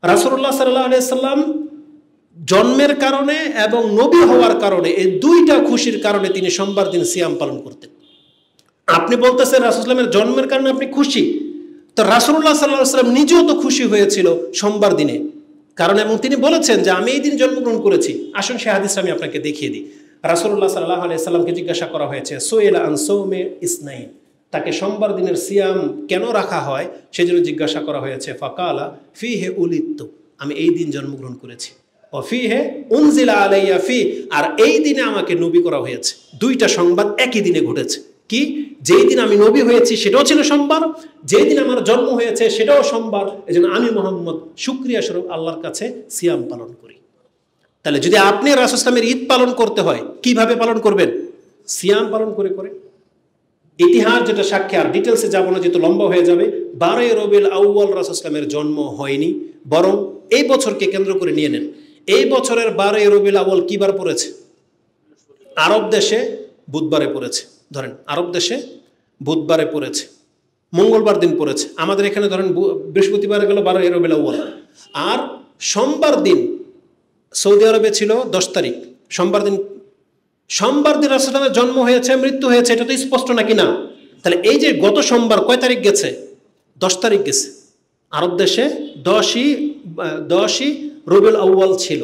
A: রাসূলুল্লাহ সাল্লাল্লাহু আলাইহি ওয়াসাল্লাম জন্মের কারণে এবং নবী হওয়ার কারণে, এই দুইটা খুশির কারণে তিনি সোমবার দিন সিয়াম পালন করতেন। আপনি বলতেছেন রাসূল সাল্লাল্লাহু আলাইহি ওয়াসাল্লামের জন্মের কারণে আপনি খুশি, তো রাসূলুল্লাহ সাল্লাল্লাহু আলাইহি ওয়াসাল্লাম নিজেও তো খুশি হয়েছিল সোমবার দিনে, কারণ এবং তিনি বলেছেন যে আমি এই দিন জন্মগ্রহণ করেছি। আসুন সে হাদিস আমি আপনাকে দেখিয়ে দিই। রাসূলুল্লাহ সাল্লাল্লাহু আলাইহি ওয়াসাল্লামকে জিজ্ঞাসা করা হয়েছে, সুইলা আন সাওমে ইসনাইন, তাকে সোমবার দিনের সিয়াম কেন রাখা হয় সেজন্য জিজ্ঞাসা করা হয়েছে। ফাকালা ফিহে উলিদতু, আমি এই দিন জন্মগ্রহণ করেছি। ও ফিহে উনজিলা আলাইয়া ফি, আর এই দিনে আমাকে নবী করা হয়েছে। দুইটা সংবাদ একই দিনে ঘটেছে। কি? যেই দিন আমি নবী হয়েছি সেটাও ছিল সোমবার, যেই দিন আমার জন্ম হয়েছে সেটাও সোমবার। এজন্য আমি মুহাম্মদ শুকরিয়া স্বরূপ আল্লাহর কাছে সিয়াম পালন করি। তাহলে যদি আপনি রাসূল সাল্লাল্লাহু আলাইহি ওয়াসাল্লামের ঈদ পালন করতে হয়, কিভাবে পালন করবেন? সিয়াম পালন করে করে। ইতিহাস যেটা সাক্ষী, আর ডিটেলসে যাব না যেহেতু লম্বা হয়ে যাবে। 12ই রবিউল আউয়াল রাসূল সাল্লাল্লাহু আলাইহি ওয়াসাল্লামের জন্ম হয়নি, বরং এই বছরকে কেন্দ্র করে নিয়ে নেন। এই বছরের 12ই রবিউল আউয়াল কি বার পড়েছে? আরব দেশে বুধবারে পড়েছে। ধরেন আরব দেশে বুধবারে পড়েছে, মঙ্গলবার দিন পড়েছে। আমাদের এখানে ধরেন বৃহস্পতিবারে গেল 12ই রবিউল আউয়াল, আর সোমবার দিন সৌদি আরবে ছিল 10 তারিখ। সোমবার দিন রাসূল সাল্লাল্লাহু আলাইহি ওয়াসাল্লামের জন্ম হয়েছে, মৃত্যু হয়েছে, এটা তো স্পষ্ট নাকি না? তাহলে এই যে গত সোমবার কয় তারিখ গেছে? 10 তারিখ গেছে। আরব দেশে 10ই রবিউল আউয়াল ছিল।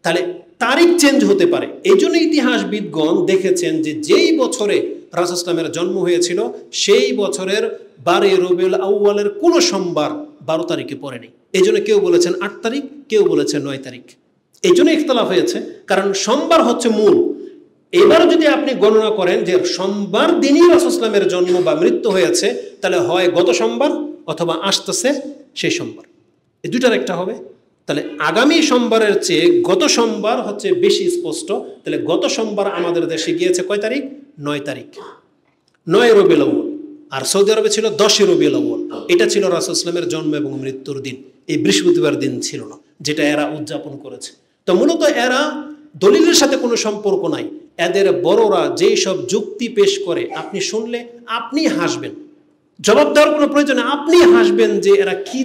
A: তাহলে তারিখ চেঞ্জ হতে পারে। এই জন্য ইতিহাসবিদগণ দেখেছেন যে যেই বছরে রাসূল সাল্লাল্লাহু আলাইহি ওয়াসাল্লামের জন্ম হয়েছিল সেই বছরের 12ই রবিউল আউয়ালের কোনো সোমবার 12 তারিখে পড়েনি। এই জন্য কেউ বলেছেন 8 তারিখ, কেউ বলেছেন 9 তারিখ। এই জন্য ইখতিলাফ হয়েছে, কারণ সোমবার হচ্ছে মূল। এবার যদি আপনি গণনা করেন যে সোমবার দিনই রাসূল ইসলামের জন্ম বা মৃত্যু হয়েছে, তাহলে হয় গত সোমবার অথবা আসতেছে সেই সোমবার, এই দুটার একটা হবে। তাহলে আগামী সোমবারের চেয়ে গত সোমবার হচ্ছে বেশি স্পষ্ট। তাহলে গত সোমবার আমাদের দেশে গিয়েছে কয় তারিখ? 9 তারিখ, 9 রবিউল আউয়াল। আর সৌদি আরবে ছিল 10 রবিউল আউয়াল। এটা ছিল রাসূল ইসলামের জন্ম এবং মৃত্যুর দিন। এই বৃহস্পতিবার দিন ছিল না, যেটা এরা উদযাপন করেছে। তো মূলত এরা দলিলের সাথে কোনো সম্পর্ক নাই। এদের বড়রা যেই সব যুক্তি পেশ করে, আপনি শুনলে আপনি হাসবেন, জবাব দেওয়ার কোনো প্রয়োজন নেই, আপনি হাসবেন যে এরা কি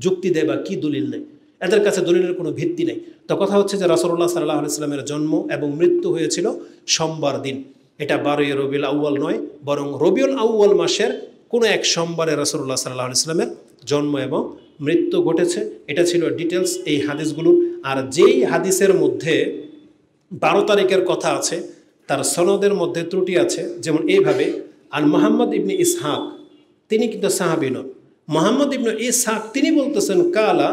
A: যুক্তি দেয় বা কি দলিল দেয়। এদের কাছে দলিলের কোনো ভিত্তি নেই। তো কথা হচ্ছে যে রাসূলুল্লাহ সাল্লাল্লাহু আলাইহি ওয়াসাল্লামের জন্ম এবং মৃত্যু হয়েছিল সোমবার দিন। এটা 12 রবিউল আউয়াল নয়, বরং রবিউল আউয়াল মাসের কোনো এক সোমবারে রাসূলুল্লাহ সাল্লাল্লাহু আলাইহি ওয়াসাল্লামের জন্ম এবং মৃত্যু ঘটেছে। এটা ছিল ডিটেলস এই হাদিসগুলোর। আর যেই হাদিসের মধ্যে 12 তারিখের কথা আছে, তার সনদের মধ্যে ত্রুটি আছে। যেমন এইভাবে, আর মুহাম্মদ ইবনে ইসহাক, তিনি কিন্তু সাহাবী নন। মুহাম্মদ ইবনে ইসহাক তিনি বলতেছেন কালা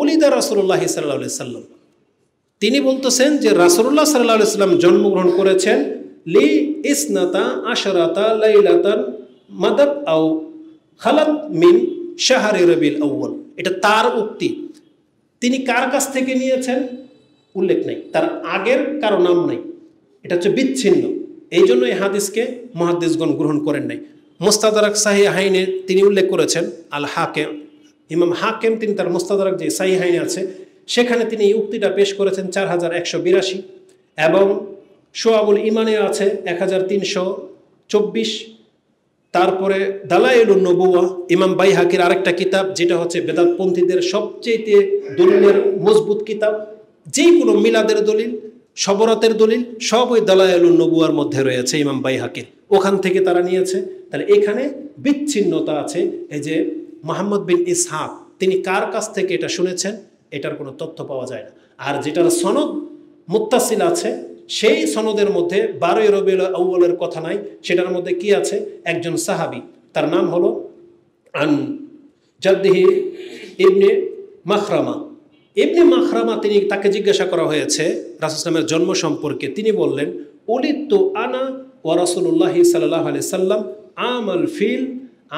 A: ওলিদা রাসূলুল্লাহ সাল্লাল্লাহু আলাইহি সাল্লাম, তিনি বলতেছেন যে রাসূলুল্লাহ সাল্লাল্লাহু আলাইহি সাল্লাম জন্মগ্রহণ করেছেন লি ইসনাতা আশরাতা লাইলাতান মাদাত আও খালাত মিন শাহরি রবিউল আউয়াল। এটা তার উক্তি। তিনি কার কাছ থেকে নিয়েছেন উল্লেখ নেই, তার আগের কারো নাম নাই, এটা হচ্ছে বিচ্ছিন্ন। এই জন্য এই হাদিসকে মুহাদ্দিসগণ গ্রহণ করেন নাই। মুস্তাদরাক সাহিহাইনে তিনি উল্লেখ করেছেন, আল হাকিম, ইমাম হাকিম তিনি তার মুস্তাদরাক যে সাহিহাইনে আছে সেখানে তিনি এই উক্তিটা পেশ করেছেন 4182, এবং শুআবুল ইমানে আছে 1324। তারপরে দালাইলুন নবুওয়া, ইমাম বাইহাকির আরেকটা কিতাব, যেটা হচ্ছে বেদাতপন্থীদের সবচেয়ে দলিলের মজবুত কিতাব। যে কোনো মিলাদের দলিল, শবরাতের দলিল সব ওই দালাইলুন নবুওয়ার মধ্যে রয়েছে ইমাম বাইহাকির, ওখান থেকে তারা নিয়েছে। তাহলে এখানে বিচ্ছিন্নতা আছে। এই যে মুহাম্মদ বিন ইসহাক তিনি কার কাছ থেকে এটা শুনেছেন, এটার কোনো তথ্য পাওয়া যায় না। আর যেটার সনদ মুত্তাসিল আছে, সেই সনদের মধ্যে 12 রবিউল আউয়ালের কথা নাই। সেটার মধ্যে কি আছে? একজন সাহাবী, তার নাম হলো আন জাদ্দিহি ইবনে মাখরামা। ইবনে মাখরামা, তিনি, তাকে জিজ্ঞাসা করা হয়েছে রাসূল ইসলামের জন্ম সম্পর্কে। তিনি বললেন উলিদতু আনা ওয়া রাসূলুল্লাহ সাল্লাল্লাহু আলাইহি সাল্লাম আমাল ফিল,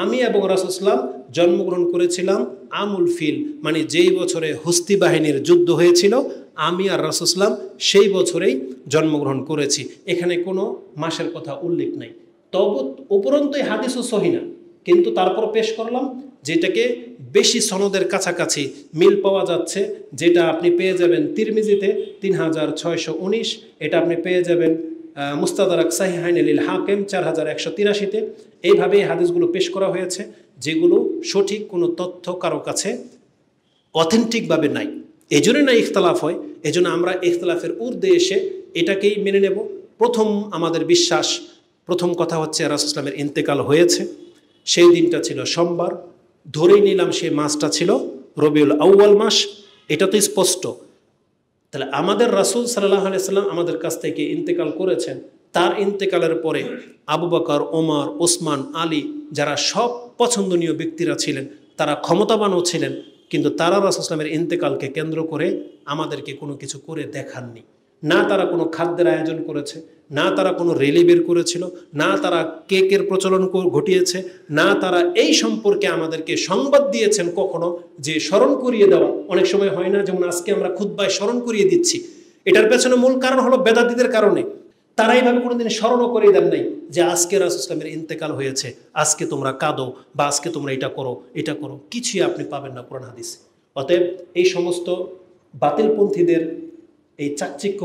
A: আমি এবং রাসূল ইসলাম জন্মগ্রহণ করেছিলাম আমুল ফিল, মানে যেই বছরে হস্তি বাহিনীর যুদ্ধ হয়েছিল আমি আর রাসূল ইসলাম সেই বছরেই জন্মগ্রহণ করেছি। এখানে কোনো মাসের কথা উল্লেখ নাই। তবে উপরন্তু এই হাদিসও সহিহ না, কিন্তু তারপর পেশ করলাম যেটাকে বেশি সনদের কাছাকাছি মিল পাওয়া যাচ্ছে, যেটা আপনি পেয়ে যাবেন তিরমিজিতে 3619, এটা আপনি পেয়ে যাবেন মুস্তাদরাক সাহিহাইন লিল হাকিম 4183-তে। এইভাবে এই হাদিসগুলো পেশ করা হয়েছে, যেগুলো সঠিক কোনো তথ্য কারো কাছে অথেন্টিকভাবে নাই। এই জন্য না ইখতলাফ হয়। এই জন্য আমরা ইখতলাফের ঊর্ধ্বে এসে এটাকেই মেনে নেব। প্রথম আমাদের বিশ্বাস, প্রথম কথা হচ্ছে রাসূল ইসলামের ইন্তেকাল হয়েছে, সেই দিনটা ছিল সোমবার, ধরেই নিলাম সেই মাসটা ছিল রবিউল আউয়াল মাস, এটা তো স্পষ্ট। তাহলে আমাদের রাসূল সাল্লাল্লাহু আলাইহি সাল্লাম আমাদের কাছ থেকে ইন্তেকাল করেছেন। তার ইন্তেকালের পরে আবু বকর, ওমর, ওসমান, আলী, যারা সব পছন্দনীয় ব্যক্তিরা ছিলেন, তারা ক্ষমতাবানও ছিলেন, কিন্তু তারা রাসূল ইসলামের ইন্তেকালকে কেন্দ্র করে আমাদেরকে কোনো কিছু করে দেখাননি। না তারা কোনো খাদ্যের আয়োজন করেছে, না তারা কোনো রেলি বের করেছিল, না তারা কেকের প্রচলন ঘটিয়েছে, না তারা এই সম্পর্কে আমাদেরকে সংবাদ দিয়েছেন কখনো যে স্মরণ করিয়ে দেওয়া। অনেক সময় হয় না, যেমন আজকে আমরা খুতবায় স্মরণ করিয়ে দিচ্ছি, এটার পেছনে মূল কারণ হলো বেদাতীদের কারণে। তারা এইভাবে কোনোদিন স্মরণও করিয়ে দেন নাই যে আজকে রাসূল ইসলামের ইন্তেকাল হয়েছে, আজকে তোমরা কাঁদো বা আজকে তোমরা এটা করো এটা করো, কিছুই আপনি পাবেন না কোরআন হাদিসে। অতএব এই সমস্ত বাতিলপন্থীদের এই চাকচিক্য